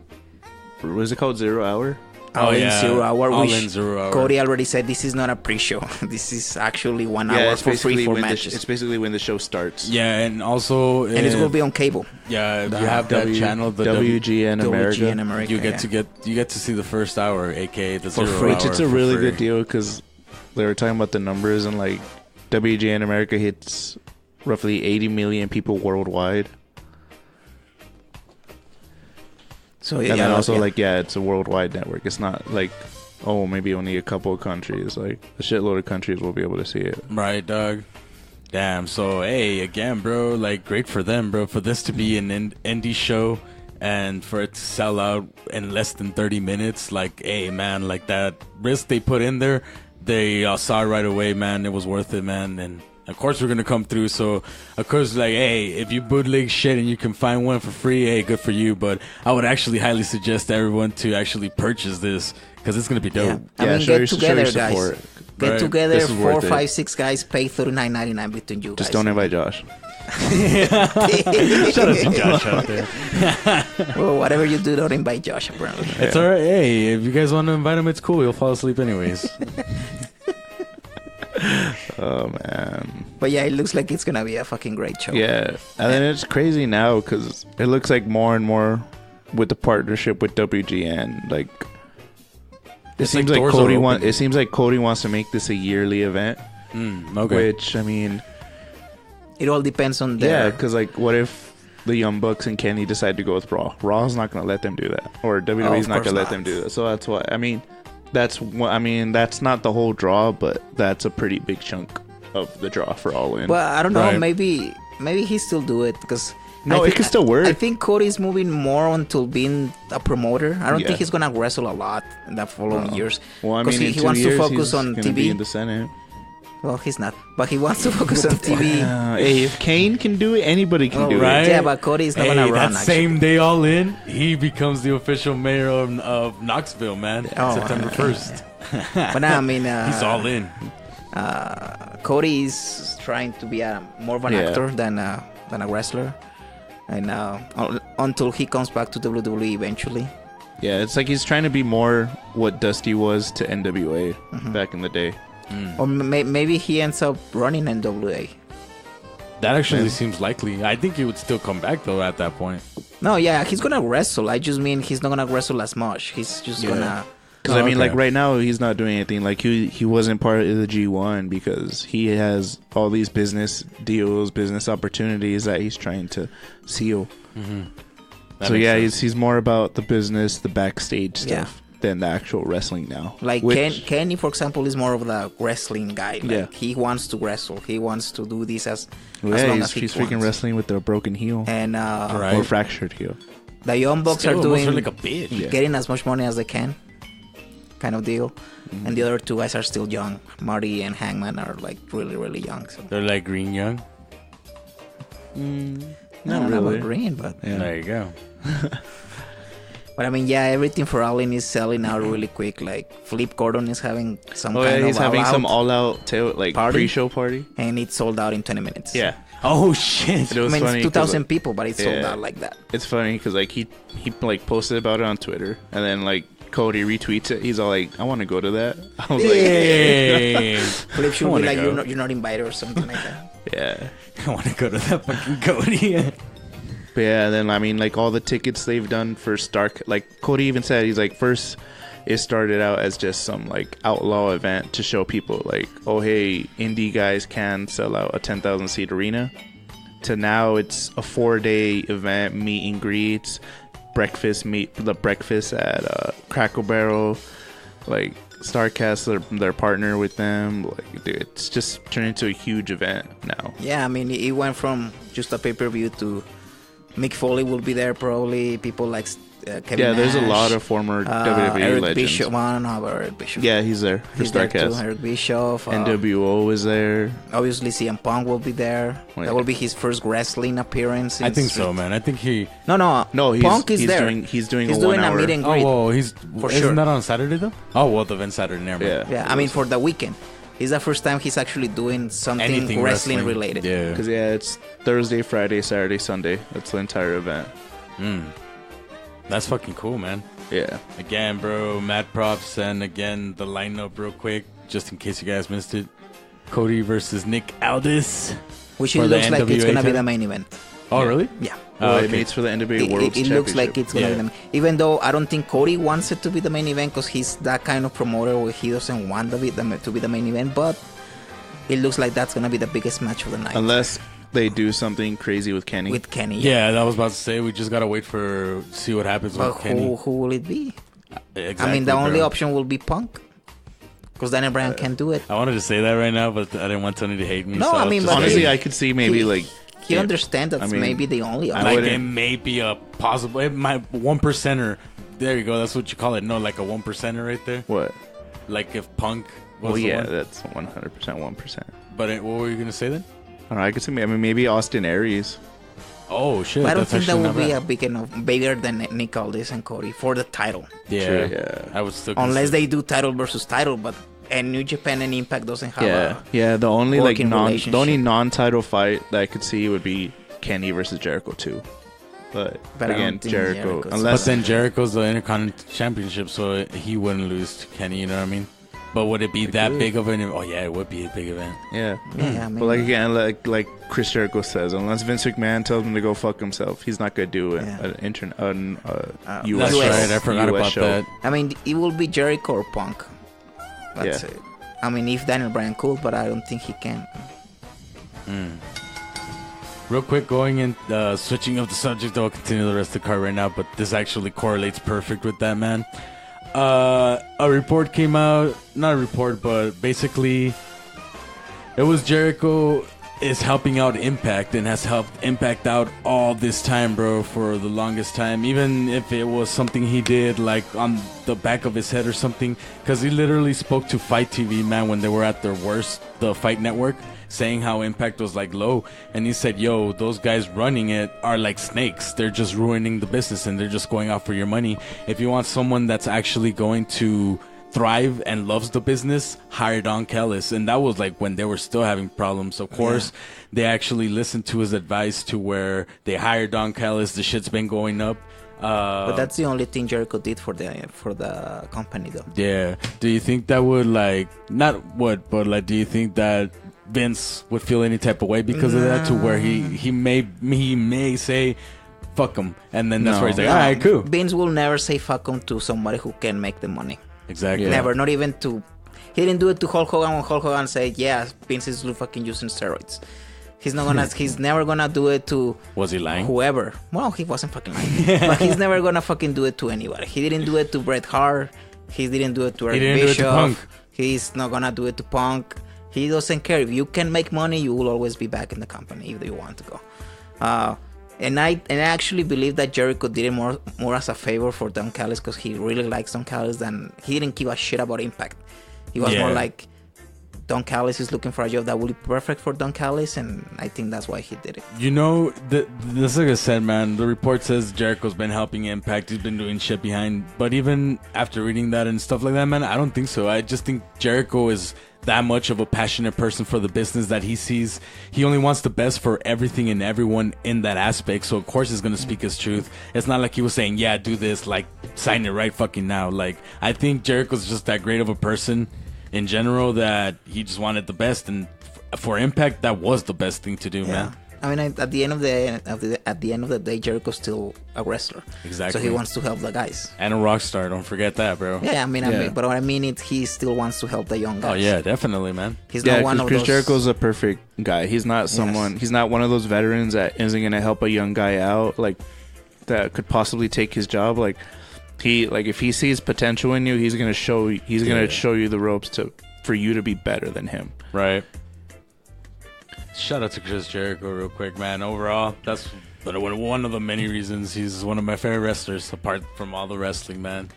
What is it called? 0 Hour? Oh, All in yeah. 0 hour. All which in 0 hour. Cody already said this is not a pre-show. This is actually 1 hour it's for free basically for when matches. it's basically when the show starts. Yeah, and also And it's gonna be on cable. yeah, if you have that channel, the WGN America. WGN America. you get to see the first hour, aka the For 0 free. hour. Which it's a for really free. good deal because they were talking about the numbers and like WGN America hits roughly 80 million people worldwide. So And then also it's a worldwide network. It's not like maybe only a couple of countries. Like a shitload of countries will be able to see it. Right, dog. Damn. So, hey, again, bro, like, great for them, bro, for this to be an indie show and for it to sell out in less than 30 minutes. Like, hey, man, like that risk they put in there, they saw it right away, man. It was worth it, man. And of course, we're going to come through. So, of course, like, hey, if you bootleg shit and you can find one for free, hey, good for you. But I would actually highly suggest everyone to actually purchase this because it's going to be dope. I mean, show get your together, support. guys. Get Right. together, This is 4, worth it. 5, 6 guys, pay $39.99 between you Just guys. don't invite Josh. Shout out to Josh out there. Well, whatever you do, don't invite Josh, apparently. It's all right. Hey, if you guys want to invite him, it's cool. He'll fall asleep anyways. Oh man. But yeah, it looks like it's gonna be a fucking great show. Yeah, and then it's crazy now because it looks like more and more with the partnership with WGN. Like it It's seems like like doors are Cody open. It seems like Cody wants to make this a yearly event. Okay. Which I mean, It all depends on yeah, their... because like, what if the Young Bucks and Kenny decide to go with Raw? Raw's not gonna let them do that, or WWE's of not course gonna let not. them do that. So that's why I mean, that's not the whole draw, but that's a pretty big chunk of the draw for All In. But I don't know, Right. maybe he still do it because... No, it could still work. I think Cody's moving more onto being a promoter. I don't Yeah. think he's gonna wrestle a lot in the following years. well, I 'Cause mean, in he 2 wants years, to focus he's on gonna be in TV. the Senate. Well, he's not, but he wants to focus on TV. Hey, if Kane can do it, anybody can Oh, do right. it. Yeah, but Cody's not Hey, gonna that run. Actually. same day, All In, he becomes the official mayor of Knoxville, man. Oh, September 1st. But now, I mean, He's all in. Cody is trying to be more of an Yeah. actor than a wrestler, and until he comes back to WWE eventually. Yeah, it's like he's trying to be more what Dusty was to NWA back in the day. Or maybe he ends up running NWA. That actually seems likely. I think he would still come back though at that point. No, yeah, he's gonna wrestle. I just mean he's not gonna wrestle as much. He's just gonna. Because I mean, okay. like right now, he's not doing anything. Like he wasn't part of the G1 because he has all these business deals, business opportunities that he's trying to seal. So yeah, he's more about the business, the backstage stuff than the actual wrestling now. Like Kenny, for example, is more of the wrestling guy. Like he wants to wrestle. He wants to do this as long as he's he freaking wants. wrestling with a broken heel And or fractured heel. the Young Bucks Still are doing like a bitch. getting as much money as they can, kind of deal. And the other two guys are still young. Marty and Hangman are like really, really young. So. They're like green young. I don't Not know really. about green, but There you go. I mean, yeah, everything for All In is selling out really quick. Like Flip Gordon is having some He's having some all-out, all-out party? pre-show party. and it sold out in 20 minutes. Yeah, Oh shit! it was I mean, funny. it's 'cause, 2,000 like, people, but it sold Yeah. out like that. It's funny because like he like posted about it on Twitter, and then like Cody retweets it. He's all like, "I want to go to that." I was Hey. Flip should be wanna like, go. you're not invited or something like that. like, "Yeah." I want to go to that fucking Cody. But yeah, then I mean, like all the tickets they've done for Stark, like Cody even said, he's like, first it started out as just some like outlaw event to show people like, oh hey, indie guys can sell out a 10,000 seat arena. To now it's a 4-day event, meet and greets, breakfast at Crackle Barrel, like Starcast, their partner with them. Like, dude, it's just turned into a huge event now. Yeah, I mean, it went from just a pay-per-view to Mick Foley will be there probably. People like Kevin Yeah, there's a Nash, lot of former WWE Eric legends. Bishop. Well, I don't know about Eric Bishop. Yeah, he's there for He's there too. Starcast. Eric Bishop. NWO is there. Obviously, CM Punk will be there. Wait. That will be his first wrestling appearance. I think since- so, man. I think he. No, Punk is there. He's doing He's a doing 1 a hour. meet and Oh, greet. whoa, he's For isn't sure. that on Saturday though? Oh, well, the event Saturday. Never mind. Yeah, Yeah, I mean, for the weekend. It's the first time he's actually doing something Anything wrestling related. Yeah. because it's Thursday, Friday, Saturday, Sunday. That's the entire event. That's fucking cool, man. Yeah, Again, bro, mad props, and again, the lineup real quick, just in case you guys missed it. Cody versus Nick Aldis. Which For it the looks like it's NWA going to be title? the main event. Oh, really? Yeah. well, okay. it meets for the NWA It, World it Championship. looks like it's going to Yeah. be the main. Even though I don't think Cody wants it to be the main event because he's that kind of promoter where he doesn't want to be the main event, but it looks like that's going to be the biggest match of the night. unless they do something crazy with Kenny. with Kenny. Yeah, that was about to say. We just gotta wait for see what happens But with Kenny. who will it be? Exactly, I mean, the only bro. option will be Punk. Because Daniel Bryan can't do it. I wanted to say that right now, but I didn't want Tony to hate me. No, so I I'll mean, just but say- Honestly, Hey, I could see maybe like You understand that's I mean, maybe the only I option. like wouldn't- it may be a possible. It might 1%er. There you go. That's what you call it. No, like a 1%er right there. what? Like if Punk was Well, the yeah, one. that's 100% 1%. But what were you gonna say then? I don't know. I could see. I mean, maybe Austin Aries. Oh shit! But I don't that's think that actually will not be bad. a big enough, bigger than Nick Aldis and Cody for the title. Yeah, True, yeah. I would still. Unless consider- they do title versus title, but and New Japan and Impact doesn't have Yeah, yeah. The only like working the relationship. only non-title fight that I could see would be Kenny versus Jericho too. But But I again, don't think Jericho, Jericho's- But unless then Jericho's the Intercontinental Championship, so he wouldn't lose to Kenny. You know what I mean? But would it be that could. big of an? Oh yeah, it would be a big event. yeah. Yeah, I mean, But like again, like Chris Jericho says, unless Vince McMahon tells him to go fuck himself, he's not gonna do Yeah. an That's US US. right. I forgot US about show. that. I mean, it will be Jericho or Punk. That's Yeah. it. I mean, if Daniel Bryan could, but I don't think he can. Real quick, going in, switching of the subject, I'll continue the rest of the card right now, but this actually correlates perfect with that, man. A report came out, not a report, but basically, it was Jericho is helping out Impact and has helped Impact out all this time, bro, for the longest time. Even if it was something he did, like, on the back of his head or something, because he literally spoke to Fight TV, man, when they were at their worst, the Fight Network, saying how Impact was like low, and he said, yo, those guys running it are like snakes. They're just ruining the business and they're just going out for your money. If you want someone that's actually going to thrive and loves the business, hire Don Callis. And that was like when they were still having problems. Of course, they actually listened to his advice to where they hired Don Callis. The shit's been going up. But that's the only thing Jericho did for the company, though. Yeah. Do you think that would like, not what, but like, do you think that Vince would feel any type of way because of that, to where he may say fuck him, and then that's where he's like, all right, cool. Vince will never say fuck him to somebody who can make the money. Exactly. Never, not even to. He didn't do it to Hulk Hogan when Hulk Hogan said, "Yeah, Vince is fucking using steroids." He's not gonna. He's never gonna do it to. Was he lying? Whoever. Well, he wasn't fucking lying. But he's never gonna fucking do it to anybody. He didn't do it to Bret Hart. He didn't do it to Eric Bischoff. Do it to Punk. He's not gonna do it to Punk. He doesn't care. If you can make money, you will always be back in the company if you want to go. And I actually believe that Jericho did it more as a favor for Don Callis, because he really likes Don Callis, than he didn't give a shit about Impact. He was more like, Don Callis is looking for a job that would be perfect for Don Callis, and I think that's why he did it. You know, this, like I said, man, the report says Jericho's been helping Impact. He's been doing shit behind. But even after reading that and stuff like that, man, I don't think so. I just think Jericho is that much of a passionate person for the business that he sees. He only wants the best for everything and everyone in that aspect. So, of course, he's going to speak his truth. It's not like he was saying, yeah, do this, like, sign it right fucking now. Like, I think Jericho's just that great of a person in general that he just wanted the best, and for Impact, that was the best thing to do, man. I mean, at the end of the day, Jericho's still a wrestler. Exactly. So he wants to help the guys. And a rock star, don't forget that, bro. Yeah, I mean, but what I mean is he still wants to help the young guys. Oh yeah, definitely, man. He's not one of Chris those. Jericho's a perfect guy. He's not someone. He's not one of those veterans that isn't gonna help a young guy out, like that could possibly take his job. Like if he sees potential in you, he's gonna show you the ropes for you to be better than him. Right. Shout out to Chris Jericho real quick, man. Overall, that's one of the many reasons he's one of my favorite wrestlers, apart from all the wrestling, man.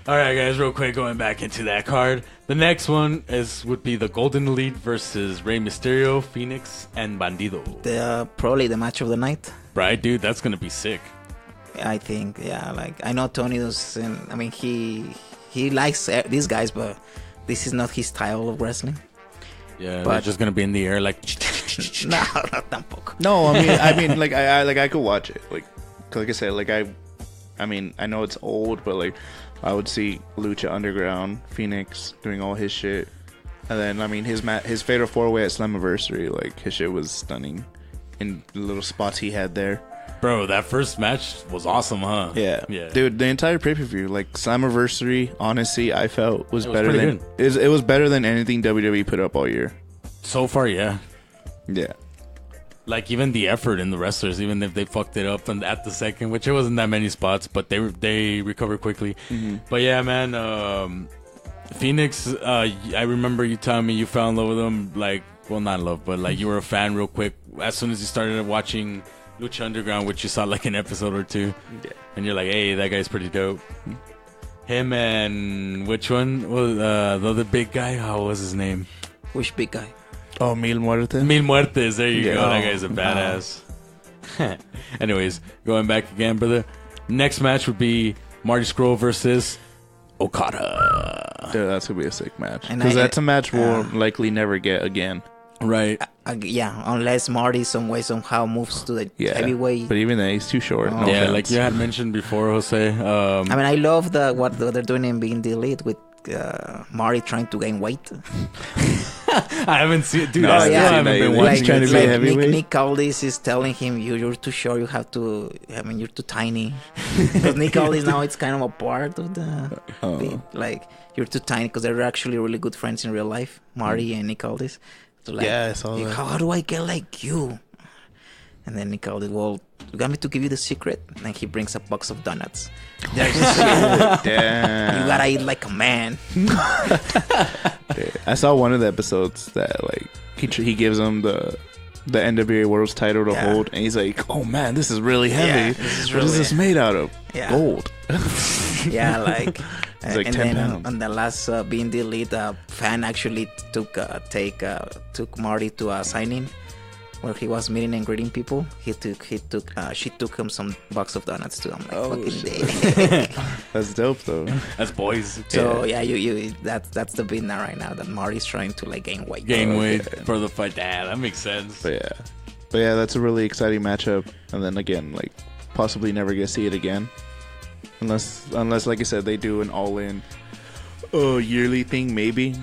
All right, guys, real quick, going back into that card. The next one would be the Golden Elite versus Rey Mysterio, Phoenix, and Bandido. Probably the match of the night. Right, dude? That's going to be sick. I think, yeah. Like, I know Tony doesn't. I mean, he likes these guys, but this is not his style of wrestling. Yeah, but they're just gonna be in the air like. No, tampoco. No, I mean, like I could watch it. Like I said, like I mean, I know it's old, but like I would see Lucha Underground, Phoenix doing all his shit, and then I mean his fatal 4-way at Slammiversary, like his shit was stunning, in the little spots he had there. Bro, that first match was awesome, huh? Yeah. Yeah. Dude, the entire pay-per-view, like Slammiversary, honestly, I felt was better than good. It was better than anything WWE put up all year. So far, yeah. Yeah. Like even the effort in the wrestlers, even if they fucked it up at the second, which it wasn't that many spots, but they recovered quickly. Mm-hmm. But yeah, man, Phoenix, I remember you telling me you fell in love with him, like, well, not in love, but like you were a fan real quick as soon as you started watching Lucha Underground, which you saw like an episode or two, and you're like, hey, that guy's pretty dope. Him and which one? Well, the other big guy, how was his name? Which big guy? Oh, Mil Muertes. Mil Muertes, there you go. That guy's a badass. Anyways, going back again, brother. Next match would be Marty Scurll versus Okada. Dude, that's gonna be a sick match, because that's a match we'll likely never get again. Right. Yeah, unless Marty somehow moves to the heavyweight. But even then, he's too short. No offense. Like you had mentioned before, Jose. I mean, I love what they're doing in Being the Elite with Marty trying to gain weight. I haven't seen it, dude. No, I haven't been watching. Trying to be a heavyweight. Nick Aldis is telling him, you're too short. You have to. I mean, you're too tiny. Because Nick Aldis now it's kind of a part of the like you're too tiny, because they're actually really good friends in real life, Marty and Nick Aldis. So like, I saw that. How do I get like you? And then Nick Aldis, well, you got me to give you the secret. And he brings a box of donuts. Damn. You gotta eat like a man. I saw one of the episodes that like he gives him the NWA World's title to hold, and he's like, "Oh man, this is really heavy. What is this made out of? Gold." Yeah, like. It's like and 10 then pounds. on the last Being the Elite, fan actually took Marty to a signing where he was meeting and greeting people. She took him some box of donuts too. I'm like, fucking day. That's dope though. That's boys. So you that's the bit now right now that Marty's trying to like gain weight. For the fight. Yeah, that makes sense. But yeah, that's a really exciting matchup. And then again, like possibly never get to see it again. Unless, like I said, they do an all-in yearly thing, maybe.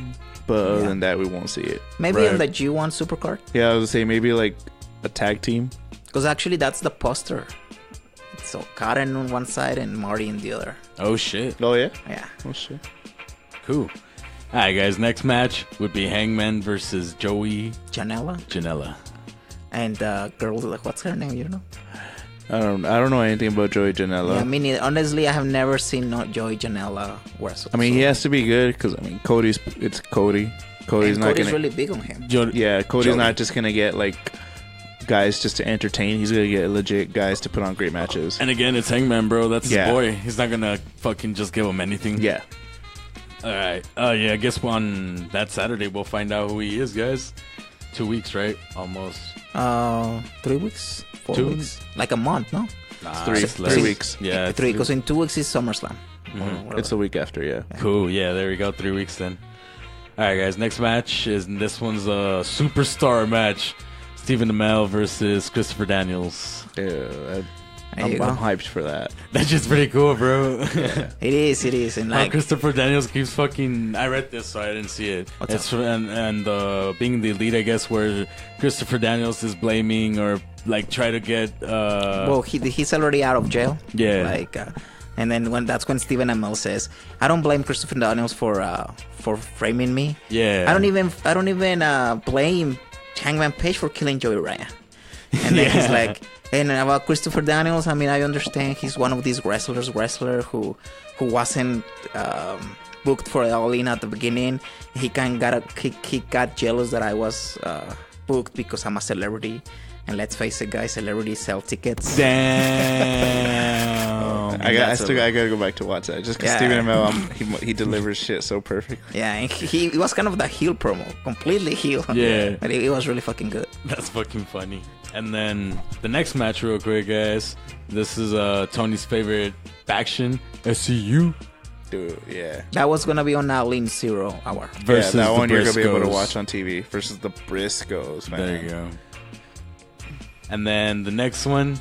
But other than that, we won't see it. Maybe on the G1 Supercard. Yeah, I was gonna say maybe like a tag team. Because actually, that's the poster. So Karen on one side and Marty on the other. Oh shit. Oh yeah. Yeah. Oh shit. Cool. All right, guys. Next match would be Hangman versus Joey Janela. And girl, like, what's her name? You know? I don't know anything about Joey Janela. Yeah, I mean, honestly, I have never seen Joey Janela wrestle. I mean, he has to be good because Cody's Cody. Cody's not Cody's gonna. really big on him. Cody's not just gonna get like guys just to entertain. He's gonna get legit guys to put on great matches. And again, it's Hangman, bro. That's his boy. He's not gonna fucking just give him anything. Yeah. All right. I guess on that Saturday we'll find out who he is, guys. 2 weeks, right? Almost. 3 weeks. 4 2 weeks. Like a month, no? Nah, 3 weeks. Yeah, three. Because in 2 weeks is SummerSlam. It's the week after. Yeah. Cool. Yeah, there we go. 3 weeks then. All right, guys. Next match is this one's a superstar match. Stephen Amell versus Christopher Daniels. Yeah, I'm hyped for that. That's just pretty cool, bro. Yeah. It is. And like Christopher Daniels keeps fucking. I read this, so I didn't see it. It's and being the elite, I guess, where Christopher Daniels is blaming or like try to get. Well, he's already out of jail. Yeah. Like, and then that's when Stephen Amell says, "I don't blame Christopher Daniels for framing me. Yeah. I don't even blame Hangman Page for killing Joey Ryan." And then he's like, and about Christopher Daniels, I mean, I understand he's one of these wrestler who wasn't booked for All In at the beginning. He got jealous that I was booked because I'm a celebrity. And let's face it, guys, celebrities sell tickets. Damn. I gotta go back to watch that just because Stephen Amell, he delivers shit so perfect. Yeah, and he was kind of the heel promo, completely heel. Yeah, but it was really fucking good. That's fucking funny. And then the next match, real quick, guys. This is Tony's favorite faction, SCU. Dude, yeah. That was gonna be on All In 0 hour. Versus that one the you're gonna be able to Briscoes. watch on TV versus the Briscoes, man. There you go. And then the next match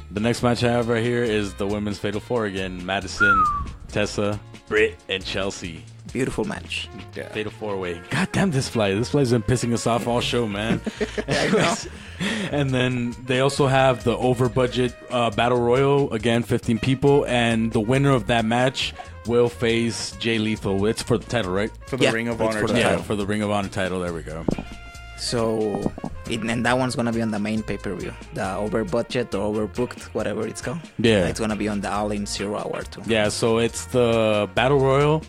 I have right here is the women's Fatal 4 again. Madison, Tessa, Britt, and Chelsea. Beautiful match. Yeah. Fatal 4-way. God damn, this fly's been pissing us off all show, man. I know. And then they also have the over budget battle royal, again 15 people, and the winner of that match will face Jay Lethal. It's for the title, right? For the Ring of Honor title. Yeah, for the Ring of Honor title. There we go. So, and that one's gonna be on the main pay-per-view, the over budget or overbooked, whatever it's called. Yeah, it's gonna be on the All In 0 hour too. Yeah, so it's the battle royal.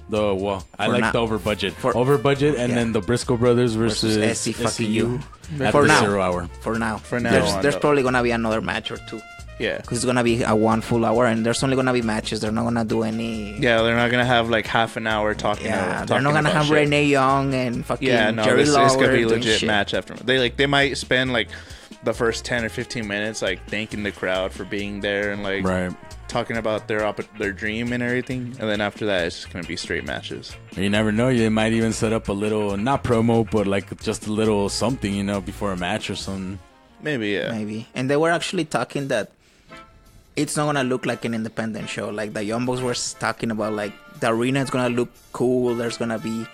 I like the over budget, and then the Briscoe brothers versus SCU at for the now. 0 hour. For now, there's probably gonna be another match or two. Yeah, because it's gonna be a 1 full hour, and there's only gonna be matches. They're not gonna do any. Yeah, they're not gonna have like half an hour talking. Yeah, they're not gonna have shit. Renee Young and fucking Jerry Lawler. It's gonna be a legit match after. They might spend like the first 10 or 15 minutes like thanking the crowd for being there and like talking about their dream and everything, and then after that it's just gonna be straight matches. You never know. You might even set up a little, not promo, but like just a little something, before a match or something. Maybe. And they were actually talking that it's not gonna look like an independent show. Like the Young Bucks were talking about, like the arena is gonna look cool. There's gonna be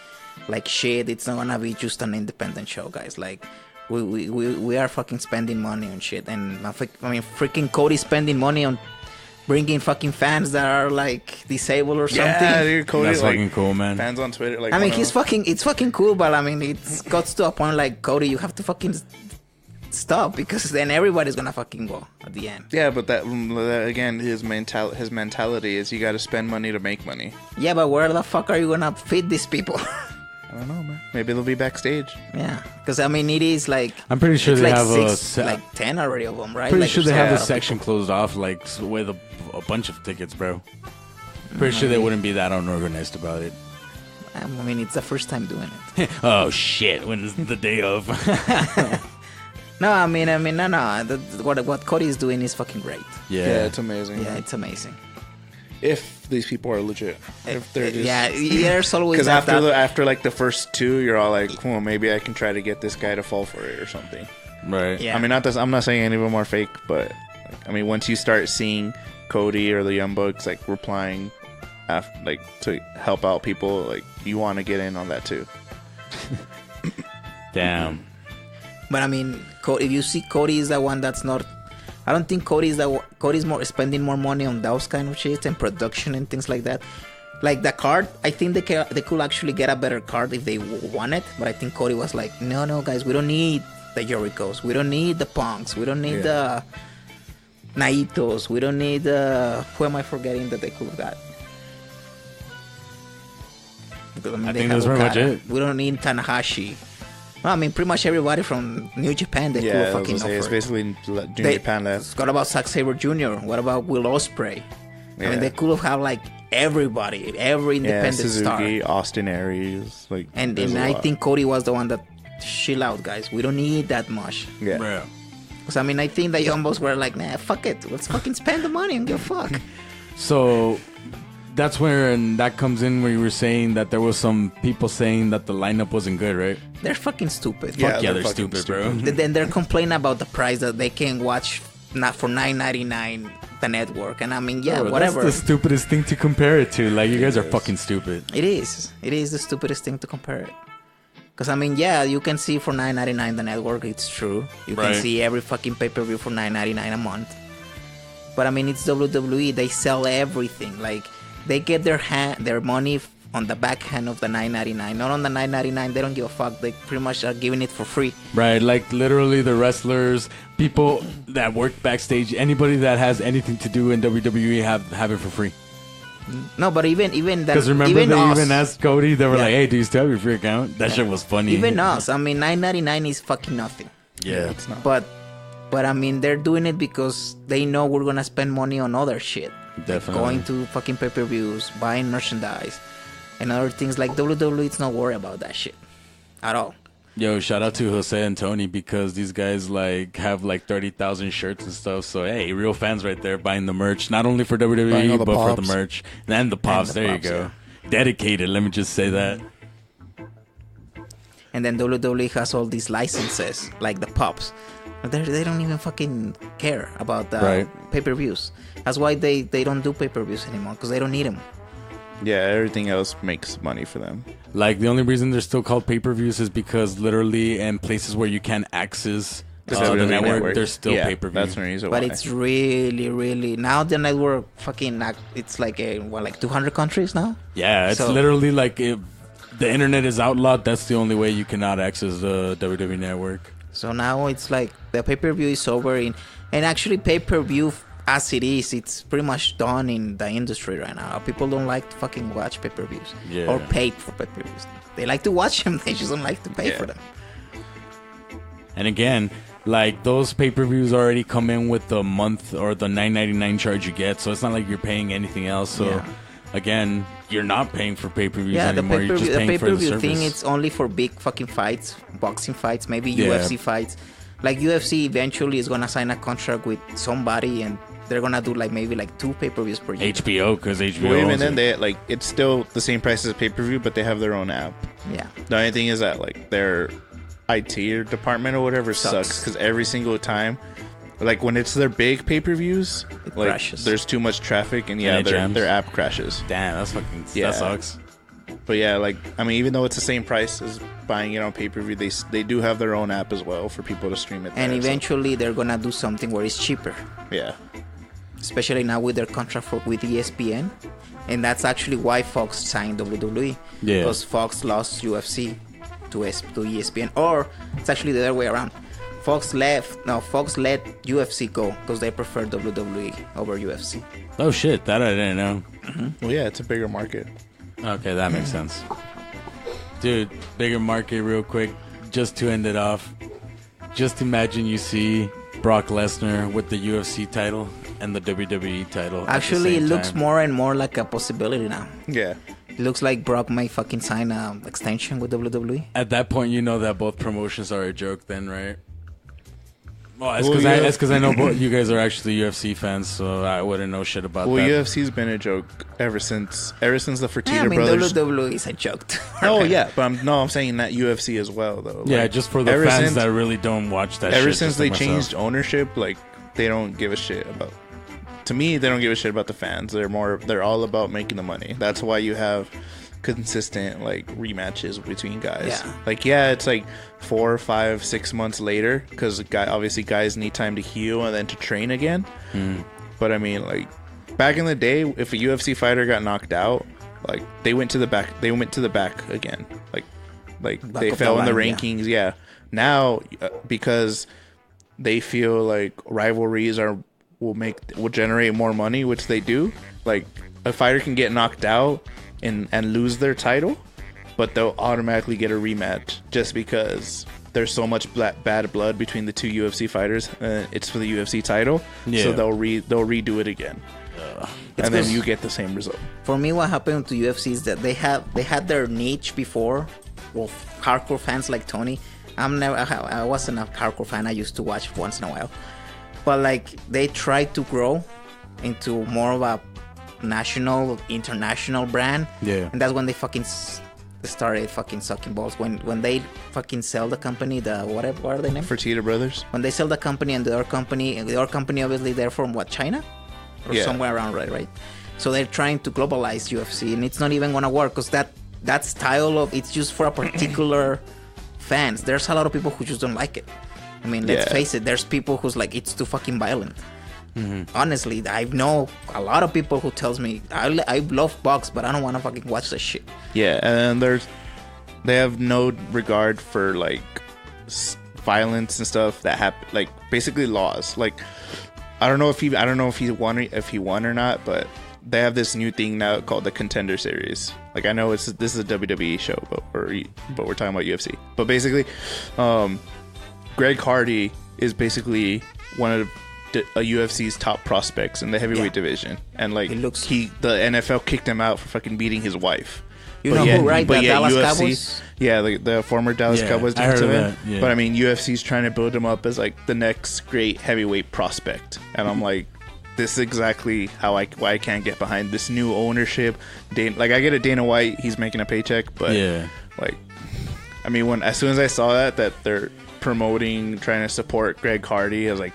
like shit. It's not gonna be just an independent show, guys. Like we are fucking spending money on shit. And I mean, freaking Cody spending money on bringing fucking fans that are like disabled or something. Yeah, dude, Cody, that's fucking cool, man. Fans on Twitter, like I mean, it's fucking cool, but I mean, it's got to a point like, Cody, you have to fucking stop, because then everybody's gonna fucking go at the end. Yeah, but that again, his mentality is you got to spend money to make money. Yeah, but where the fuck are you gonna feed these people? I don't know, man. Maybe they'll be backstage. Yeah, because I mean, it is like, I'm pretty sure they like have like 10 already of them, right? Pretty like, sure they have a section closed off, like with a bunch of tickets, bro. Pretty sure they wouldn't be that unorganized about it. I mean, it's the first time doing it. Oh shit! When is the day of? No, I mean, no. What Cody is doing is fucking great. Yeah, it's amazing. Yeah, it's amazing. If these people are legit, if they're just... there's always because after like the first two, you're all like, well, maybe I can try to get this guy to fall for it or something. Right. Yeah. I mean, I'm not saying any of them are fake, but I mean, once you start seeing Cody or the Young Bucks like replying, to help out people, like you want to get in on that too. Damn. But I mean, if you see Cody is the one that's not. I don't think Cody's more spending more money on those kind of shit and production and things like that. Like the card, I think they could actually get a better card if they want it. But I think Cody was like, no, guys, we don't need the Jerichos, we don't need the Punks, we don't need the Naitos, we don't need who am I forgetting that they could have got? Because, I think that's pretty much it. We don't need Tanahashi. Well, I mean, pretty much everybody from New Japan they could have fucking offered. It's basically New Japan left. What about Zack Sabre Jr.? What about Will Ospreay? Yeah. I mean, they could have had like everybody, every independent Suzuki, star. Austin Aries, like. And I think Cody was the one that chill out, guys. We don't need that much. Yeah. Because I mean, I think the Young Bucks were like, nah, fuck it, let's fucking spend the money and give a fuck. So that's where and that comes in where you were saying that there was some people saying that the lineup wasn't good, right? They're fucking stupid. Fuck yeah, they're stupid, bro. Then they're complaining about the price that they can watch not for $9.99 the network, and I mean, whatever. That's the stupidest thing to compare it to. Like, you guys are fucking stupid. It is the stupidest thing to compare it. Because I mean, you can see for $9.99 the network. It's true. You can see every fucking pay-per-view for $9.99 a month. But I mean, it's WWE. They sell everything. Like, they get their money on the backhand of the $9.99, not on the $9.99. They don't give a fuck. They pretty much are giving it for free. Right, like literally the wrestlers, people that work backstage, anybody that has anything to do in WWE have it for free. No, but even that. Because remember, they even asked Cody. They were like, "Hey, do you still have your free account?" That shit was funny. Even us. I mean, $9.99 is fucking nothing. Yeah, it's not. But I mean, they're doing it because they know we're gonna spend money on other shit. Definitely. Like going to fucking pay-per-views, buying merchandise, and other things. Like WWE, it's not worried about that shit at all. Yo, shout out to Jose and Tony because these guys like have like 30,000 shirts and stuff. So hey, real fans right there buying the merch, not only for WWE but for the merch and the pops. There you go. Yeah. Dedicated. Let me just say that. And then WWE has all these licenses like the pops. They don't even fucking care about the pay-per-views. That's why they don't do pay-per-views anymore, because they don't need them. Yeah, everything else makes money for them. Like, the only reason they're still called pay-per-views is because literally in places where you can't access the network, there's still pay-per-view. That's the reason why. But it's really, really... Now the network fucking... It's like, 200 countries now? Yeah, it's literally like if the internet is outlawed, that's the only way you cannot access the WWE network. So now it's like the pay-per-view is over. And actually pay-per-view... As it is, it's pretty much done in the industry right now. People don't like to fucking watch pay-per-views or pay for pay-per-views. They like to watch them, they just don't like to pay for them. And again, like those pay-per-views already come in with the month or the $9.99 charge you get, so it's not like you're paying anything else. So again, you're not paying for pay-per-views anymore. You're just paying for the service. Thing, it's only for big fucking fights, boxing fights, maybe UFC fights. Like UFC eventually is gonna sign a contract with somebody and they're gonna do maybe 2 pay-per-views per year. HBO, because HBO. Well, even then, they it's still the same price as pay-per-view, but they have their own app. Yeah. The only thing is that their IT or department or whatever sucks because every single time, when it's their big pay-per-views, it crashes. There's too much traffic and their app crashes. Damn, that's fucking that sucks. But even though it's the same price as buying it on pay-per-view, they do have their own app as well for people to stream it. And eventually they're gonna do something where it's cheaper. Yeah. Especially now with their contract with ESPN, and that's actually why Fox signed WWE. Yeah. Because Fox lost UFC to ESPN, or it's actually the other way around. Fox let UFC go because they prefer WWE over UFC. Oh shit, that I didn't know. Mm-hmm. Well, yeah, it's a bigger market. Okay, that makes sense. Dude, bigger market real quick, just to end it off. Just imagine you see Brock Lesnar with the UFC title and the WWE title. Actually, it looks more and more like a possibility now. Yeah. It looks like Brock may fucking sign an extension with WWE. At that point, you know that both promotions are a joke then, right? Well, it's because I know you guys are actually UFC fans, so I wouldn't know shit about that. Well, UFC's been a joke ever since the Fertitta brothers. WWE is a joke. Oh yeah, but I'm saying that UFC as well, though. Yeah, just for the fans that really don't watch that. Ever since they changed ownership, they don't give a shit about. To me, they don't give a shit about the fans. They're all about making the money. That's why you have consistent rematches between guys. Yeah. It's 4, 5, 6 months later, because obviously guys need time to heal and then to train again. But I mean, like, back in the day, if a UFC fighter got knocked out, like, they went to the back again. Like they fell in the rankings. Yeah. Now, because they feel like rivalries will generate more money, which they do. Like, a fighter can get knocked out and lose their title, but they'll automatically get a rematch just because there's so much bad blood between the two UFC fighters. It's for the UFC title, so they'll redo it again, and then you get the same result. For me, what happened to UFC is that they had their niche before. Well, hardcore fans like Tony. I wasn't a hardcore fan. I used to watch once in a while, but like, they tried to grow into more of a national, international brand. Yeah, and that's when they fucking started fucking sucking balls. When they fucking sell the company, what are they named? Fertitta Brothers. When they sell the company and the other company obviously they're from what, China or somewhere around, right? So they're trying to globalize UFC, and it's not even gonna work because that style of it's just for a particular fans. There's a lot of people who just don't like it. I mean, let's face it. There's people who's like, it's too fucking violent. Honestly, I know a lot of people who tells me I love box, but I don't want to fucking watch this shit. Yeah, and they have no regard for like violence and stuff that happen. Like, basically laws. Like, I don't know if he won or not, but they have this new thing now called the Contender Series. Like, I know this is a WWE show, but we're talking about UFC. But basically, Greg Hardy is one of a UFC's top prospects in the heavyweight division, and like, the NFL kicked him out for fucking beating his wife. You know who, right? The Dallas Cowboys? Yeah, the former Dallas Cowboys defensive end. Yeah. But I mean, UFC's trying to build him up as like the next great heavyweight prospect, and I'm like, this is exactly why I can't get behind this new ownership. Like, I get it, Dana White, he's making a paycheck, but like, I mean, as soon as I saw that they're promoting, trying to support Greg Hardy as like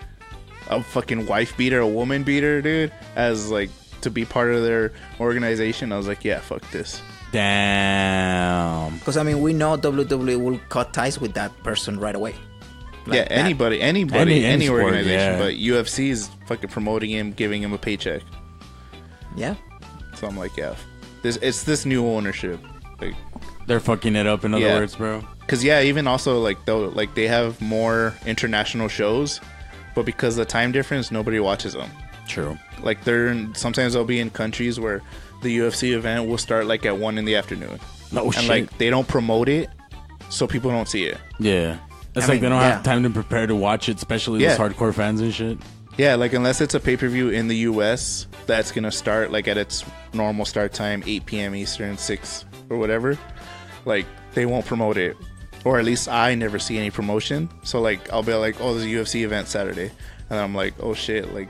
a fucking wife beater, a woman beater, dude, as like to be part of their organization, I was like, yeah, fuck this. Damn. Because I mean, we know WWE will cut ties with that person right away. Like, yeah, anybody, any sport, organization, but UFC is fucking promoting him, giving him a paycheck. Yeah. So I'm like, yeah, it's this new ownership. Like, they're fucking it up, in other words, bro. Because even also like they have more international shows, but because of the time difference, nobody watches them. True. Like, sometimes they'll be in countries where the UFC event will start like at 1 p.m. No shit. And like, they don't promote it, so people don't see it. Yeah. It's like they don't have time to prepare to watch it, especially those hardcore fans and shit. Yeah, like, unless it's a pay-per-view in the US that's gonna start like at its normal start time, 8 p.m. Eastern, 6 or whatever, like, they won't promote it. Or at least I never see any promotion. So like, I'll be like, oh, there's a UFC event Saturday, and I'm like, oh shit, like,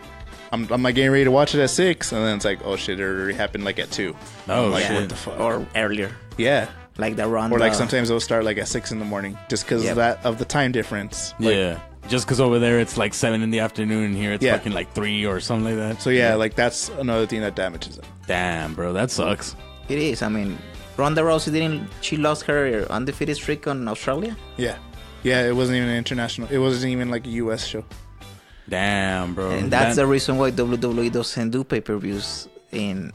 I'm like getting ready to watch it at 6, and then it's like, oh shit, it already happened like at 2. Oh, like, shit. what the fuck? Or earlier. Yeah. Like the run. Or like sometimes it'll start like at 6 a.m. just because of the time difference. Like, yeah. Just because over there it's like 7 p.m, and here it's fucking like 3 or something like that. So like, that's another thing that damages it. Damn, bro, that sucks. It is. I mean, Ronda Rousey she lost her undefeated streak on Australia? Yeah. Yeah, it wasn't even an international. It wasn't even like a US show. Damn, bro. And that's the reason why WWE doesn't do pay-per-views in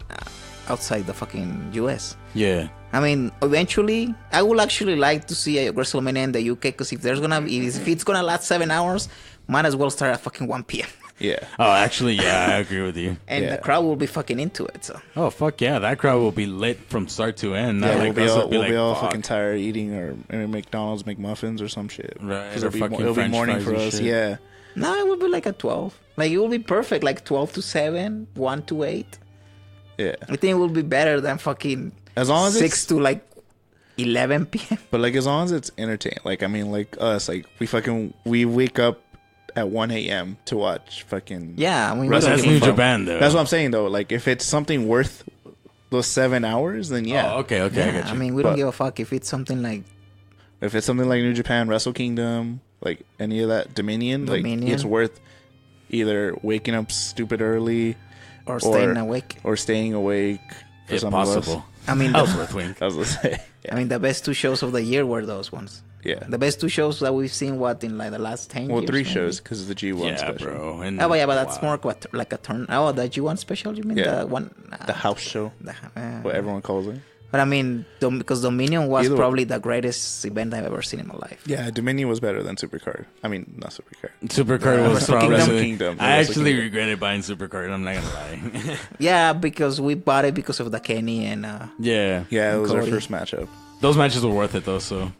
outside the fucking US. Yeah. I mean, eventually, I would actually like to see a WrestleMania in the UK, because if it's gonna last 7 hours, might as well start at fucking 1 p.m. Yeah. Oh, actually, yeah, I agree with you. And the crowd will be fucking into it. So. Oh, fuck yeah, that crowd will be lit from start to end. Yeah, we'll be all fucking tired eating or McDonald's McMuffins or some shit. Right. It'll be morning for us. Shit. Yeah. No, it will be like at 12. Like, it will be perfect. Like 12 to 7, 1 to 8. Yeah. I think it will be better than fucking as long as 6 to like 11 p.m. But like, as long as it's entertaining. Like, I mean, like us, like we wake up at 1 a.m. to watch fucking I mean, that's New Japan though. That's what I'm saying though. Like, if it's something worth those 7 hours, then yeah. Oh, okay, I get you. I mean, we don't give a fuck if it's something like New Japan, Wrestle Kingdom, like any of that, Dominion. Like, it's worth either waking up stupid early or staying awake for if some possible. of us. I mean, Ellsworth Wing. I was gonna say. I mean, the best 2 shows of the year were those ones. Yeah. The best 2 shows that we've seen, in like the last 10 Well, years? 3 maybe? shows because of the G1 Yeah, special. bro. And, Oh, yeah, but that's more like a turn. Oh, the G1 special, you mean? Yeah. The one. The house show, what everyone calls it. But I mean, because Dominion was Either way. probably the greatest event I've ever seen in my life. Yeah, Dominion was better than Supercard. I mean, not Supercard. Supercard was Wrestle probably. Kingdom. Wrestle Kingdom. I Wrestle actually Kingdom. regretted buying Supercard. I'm not gonna lie. Yeah, because we bought it because of the Kenny and yeah. Yeah, it was our Cody. first matchup. Those matches were worth it though. So,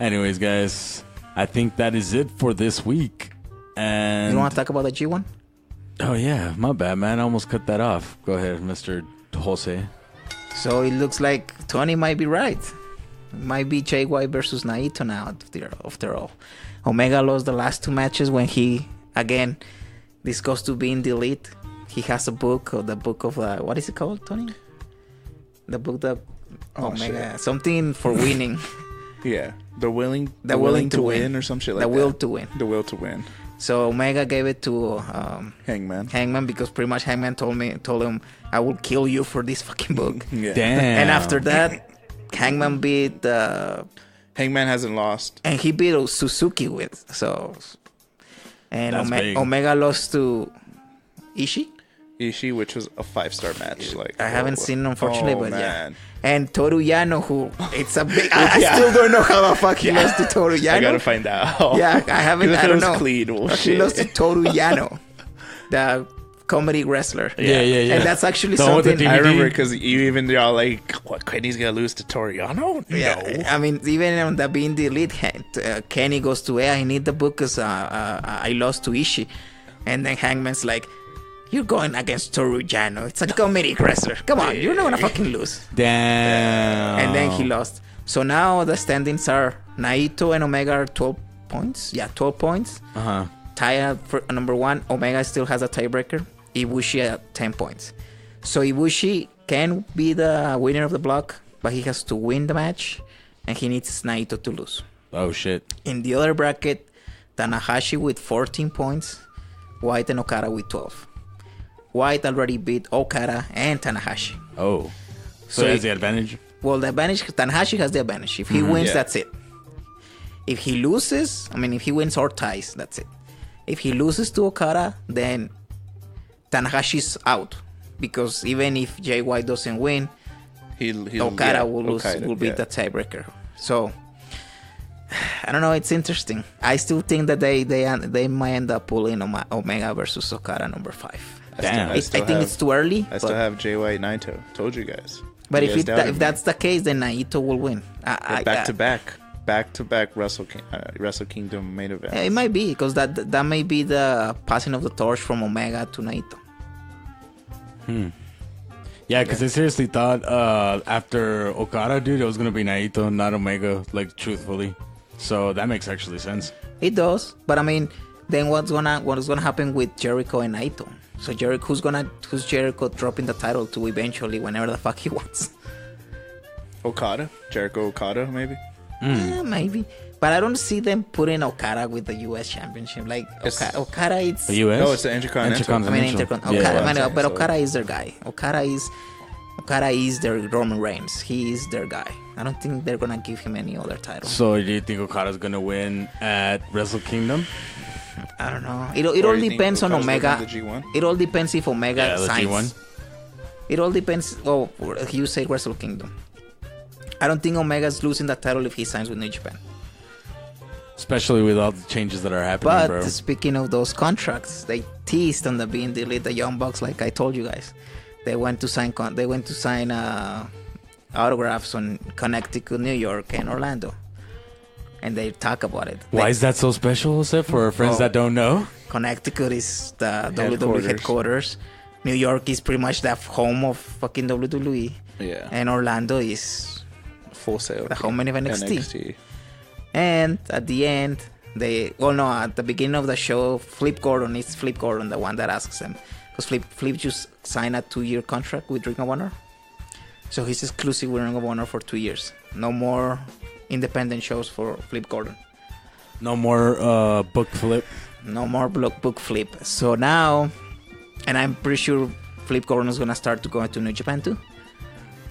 anyways, guys, I think that is it for this week. And you want to talk about the G1? oh yeah, my bad, man. I almost cut that off. Go ahead, Mr. Jose. So it looks like Tony might be right. It might be Jay White versus Naito now after all. Omega lost the last 2 matches when he, again, this goes to being the elite. He has a book, or the book of, what is it called, Tony? The book that Omega, something for winning. Yeah, the willing to to win. win or some shit like The that. will to win. The will to win. So Omega gave it to Hangman. because pretty much Hangman told him, I will kill you for this fucking book. Yeah. Damn. And after that, Hangman beat Hangman hasn't lost. and he beat Suzuki with and That's big. Omega lost to Ishii. Which was a 5-star match. Like I haven't seen it, unfortunately, but man. yeah. And Toru Yano, who it's a big. I still don't know how the fuck he lost to Toru Yano. I gotta find out. Yeah, I haven't. If I it don't was know. clean, well, He shit. lost to Toru Yano, the comedy wrestler. Yeah. And that's actually The one with the something. DVD? I remember because you even y'all like, what? Kenny's gonna lose to Toriano? Yeah, No. I mean, even on the being the elite, Kenny goes to, I need the book because I lost to Ishii. And then Hangman's like, you're going against Toru Yano. It's a comedic wrestler. Come on, you're not gonna fucking lose. Damn. And then he lost. So now the standings are Naito and Omega are 12 points. Yeah, 12 points. Uh-huh. Tied for number 1. Omega still has a tiebreaker. Ibushi at 10 points. So Ibushi can be the winner of the block, but he has to win the match, and he needs Naito to lose. Oh shit. In the other bracket, Tanahashi with 14 points, White and Okada with 12. White already beat Okada and Tanahashi. Oh. So So he has it- the advantage. Well, the advantage, Tanahashi has the advantage. If he wins, Yeah. that's it. If he loses, if he wins or ties, that's it. If he loses to Okada, then Tanahashi's out. Because even if Jay White doesn't win, He'll Okada will lose, Okada, will be yeah. the tiebreaker. So, I don't know. It's interesting. I still think that they might end up pulling Omega versus Okada number 5. Damn. I I still think have- it's too early. I still have Jay White Naito. Told you guys. But You if guys it, doubted if me. that's the case, then Naito will win. back to back Wrestle Kingdom main event. It might be because that may be the passing of the torch from Omega to Naito. Yeah, because I seriously thought after Okada, dude, it was gonna be Naito, not Omega. Like truthfully, so that makes actually sense. It does, but then what's gonna happen with Jericho and Naito? So who's Jericho dropping the title to eventually whenever the fuck he wants? Jericho Okada, maybe. Maybe, but I don't see them putting Okada with the U.S. Championship. Like Okada, it's The U.S. No, it's the Intercontinental. Yeah. but So- Okada is their guy. Okada is their Roman Reigns. He is their guy. I don't think they're gonna give him any other title. So do you think Okada's gonna win at Wrestle Kingdom? I don't know. It Or all you think depends on Okada's Omega. winning the G1? It all depends if Omega Yeah, the signs. G1. It all depends. Oh, you say Wrestle Kingdom. I don't think Omega's losing the title if he signs with New Japan. Especially with all the changes that are happening, But bro. speaking of those contracts, they teased on the being delete the Young Bucks, like I told you guys. They went to sign. Autographs on Connecticut, New York, and Orlando, and they talk about it. Why is that so special, Jose, for our friends Oh. that don't know? Connecticut is the WWE Headquarters. headquarters. New York is pretty much the home of fucking WWE. Yeah. And Orlando is. Full Sail. The home of NXT. And at the end, at the beginning of the show, Flip Gordon, the one that asks them. Because Flip just signed a 2-year contract with Ring of Honor. So he's exclusive with Ring of Honor for 2 years. No more independent shows for Flip Gordon. No more book flip. No more book flip. So now, and I'm pretty sure Flip Gordon is going to start to go into New Japan too.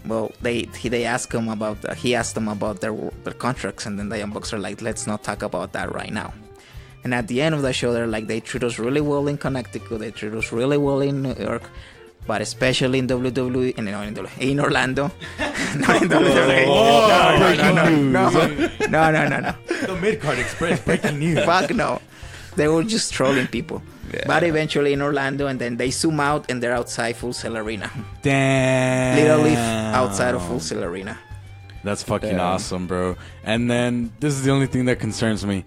well, they asked him about he asked them about their contracts, and then the Young Bucks are like, let's not talk about that right now. And at the end of the show, they're like, they treat us really well in Connecticut, they treat us really well in New York, but especially in WWE, in Orlando. Not in WWE. No. The Midcard Express breaking news. Fuck no. They were just trolling people. Yeah. But eventually in Orlando, and then they zoom out and they're outside Full Sail Arena. Damn. Literally outside of Full Sail Arena. That's fucking awesome, bro. And then this is the only thing that concerns me.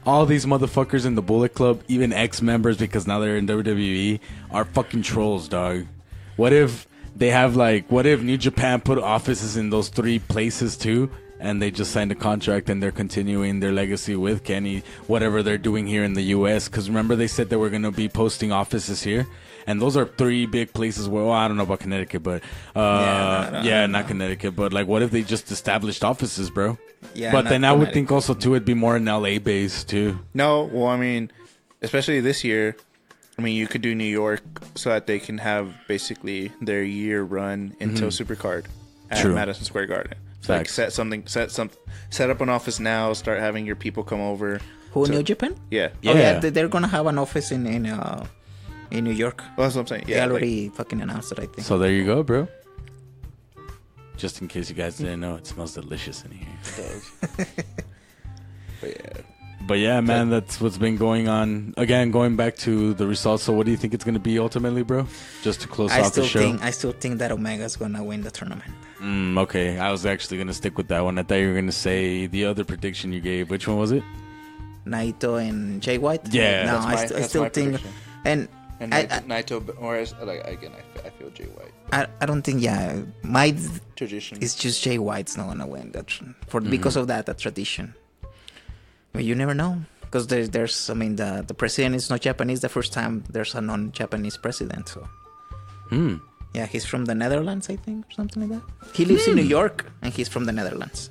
All these motherfuckers in the Bullet Club, even ex-members because now they're in WWE, are fucking trolls, dog. What if they have what if New Japan put offices in those 3 places too? And they just signed a contract and they're continuing their legacy with Kenny, whatever they're doing here in the U.S. Because remember they said they were going to be posting offices here? And those are 3 big places where, I don't know about Connecticut, but, not Connecticut. But, what if they just established offices, bro? Yeah, but then I would think also, too, it'd be more an L.A. base, too. No, well, I mean, especially this year, I mean, you could do New York so that they can have basically their year run until Supercard at Madison Square Garden. So set up an office now. Start having your people come over. Who, New Japan? Yeah. Oh, yeah. They're gonna have an office in New York. Well, that's what I'm saying. Yeah, they already fucking announced it, I think. So there you go, bro. Just in case you guys didn't know, it smells delicious in here. It does. But yeah, man, that's what's been going on. Again, going back to the results. So what do you think it's going to be ultimately, bro? Just to close off the show. I still think that Omega's going to win the tournament. Okay, I was actually going to stick with that one. I thought you were going to say the other prediction you gave. Which one was it? Naito and Jay White? Yeah. No, I still think... And Naito, or I feel Jay White. I don't think, my tradition. It's just Jay White's not going to win that because of that tradition. Well, you never know, because there's I mean, the president is not Japanese. The first time there's a non-Japanese president, so yeah, he's from the Netherlands, I think, or something like that. He lives in New York, and he's from the Netherlands.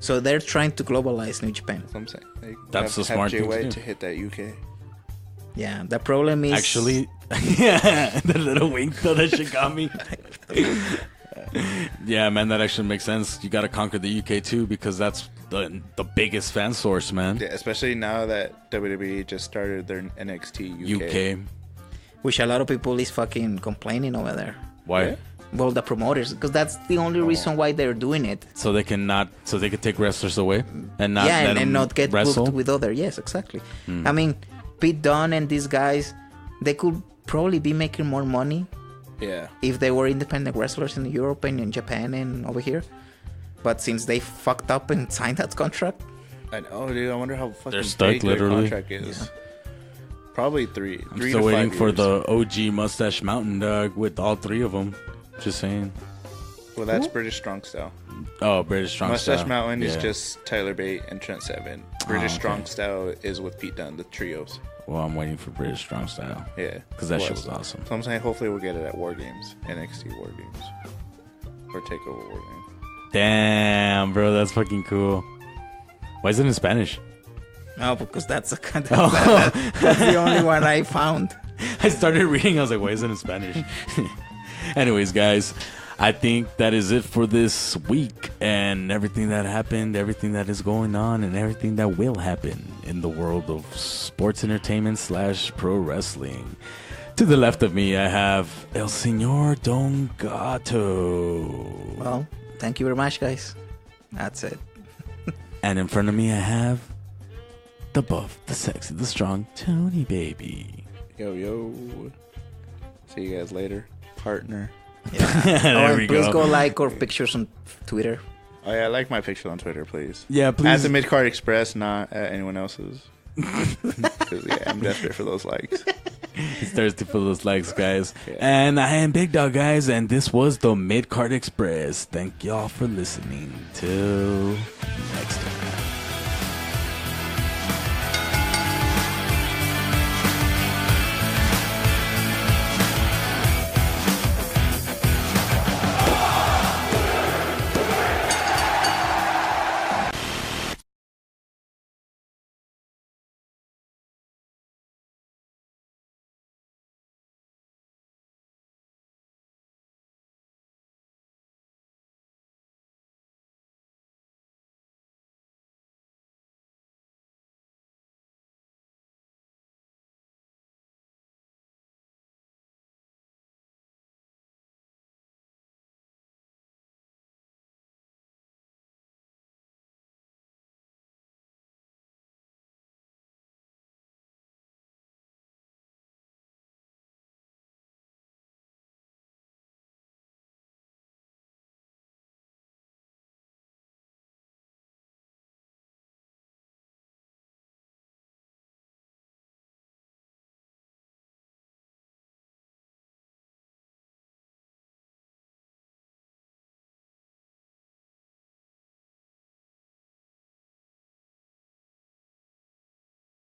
So they're trying to globalize New Japan. That's what I'm saying. That's the smart thing Jay White to hit that UK. Yeah, the problem is actually, the little wink though, that shit got me. Yeah, man, that actually makes sense. You got to conquer the UK too, because that's the biggest fan source, man. Yeah, especially now that WWE just started their NXT UK. Which a lot of people is fucking complaining over there. Why? Yeah. Well, the promoters, because that's the only reason why they're doing it. So they can take wrestlers away and not and not get wrestle? booked with other. Yes, exactly. I mean, Pete Dunne and these guys, they could probably be making more money. Yeah. If they were independent wrestlers in Europe and in Japan and over here. But since they fucked up and signed that contract. I know, dude. I wonder how fucking they're stuck, big literally. Their contract is. Yeah. Probably 3. I'm still waiting for the OG Mustache Mountain, dog, with all 3 of them. Just saying. Well, that's British Strong Style. Oh, British Strong Style. Mustache Mountain is just Tyler Bate and Trent Seven. British Strong Style is with Pete Dunne, the trios. Well, I'm waiting for British Strong Style. Yeah. Because that shit was awesome. So I'm saying hopefully we'll get it at War Games. NXT War Games. Or TakeOver War Games. Damn, bro. That's fucking cool. Why is it in Spanish? No, because that's the only one I found. I started reading. I was like, why is it in Spanish? Anyways, guys, I think that is it for this week and everything that happened, everything that is going on, and everything that will happen in the world of sports entertainment / pro wrestling. To the left of me, I have El Señor Don Gato. Well, thank you very much, guys. That's it. And in front of me, I have the buff, the sexy, the strong Tony Baby. Yo. See you guys later, partner. Yeah. we please go. go like our pictures on Twitter. Oh yeah, like my picture on Twitter, please. Yeah, please. At the Midcard Express, not at anyone else's. Because I'm desperate for those likes. He's thirsty for those likes, guys. Yeah. And I am Big Dog, guys, and this was the Midcard Express. Thank y'all for listening. Till next time.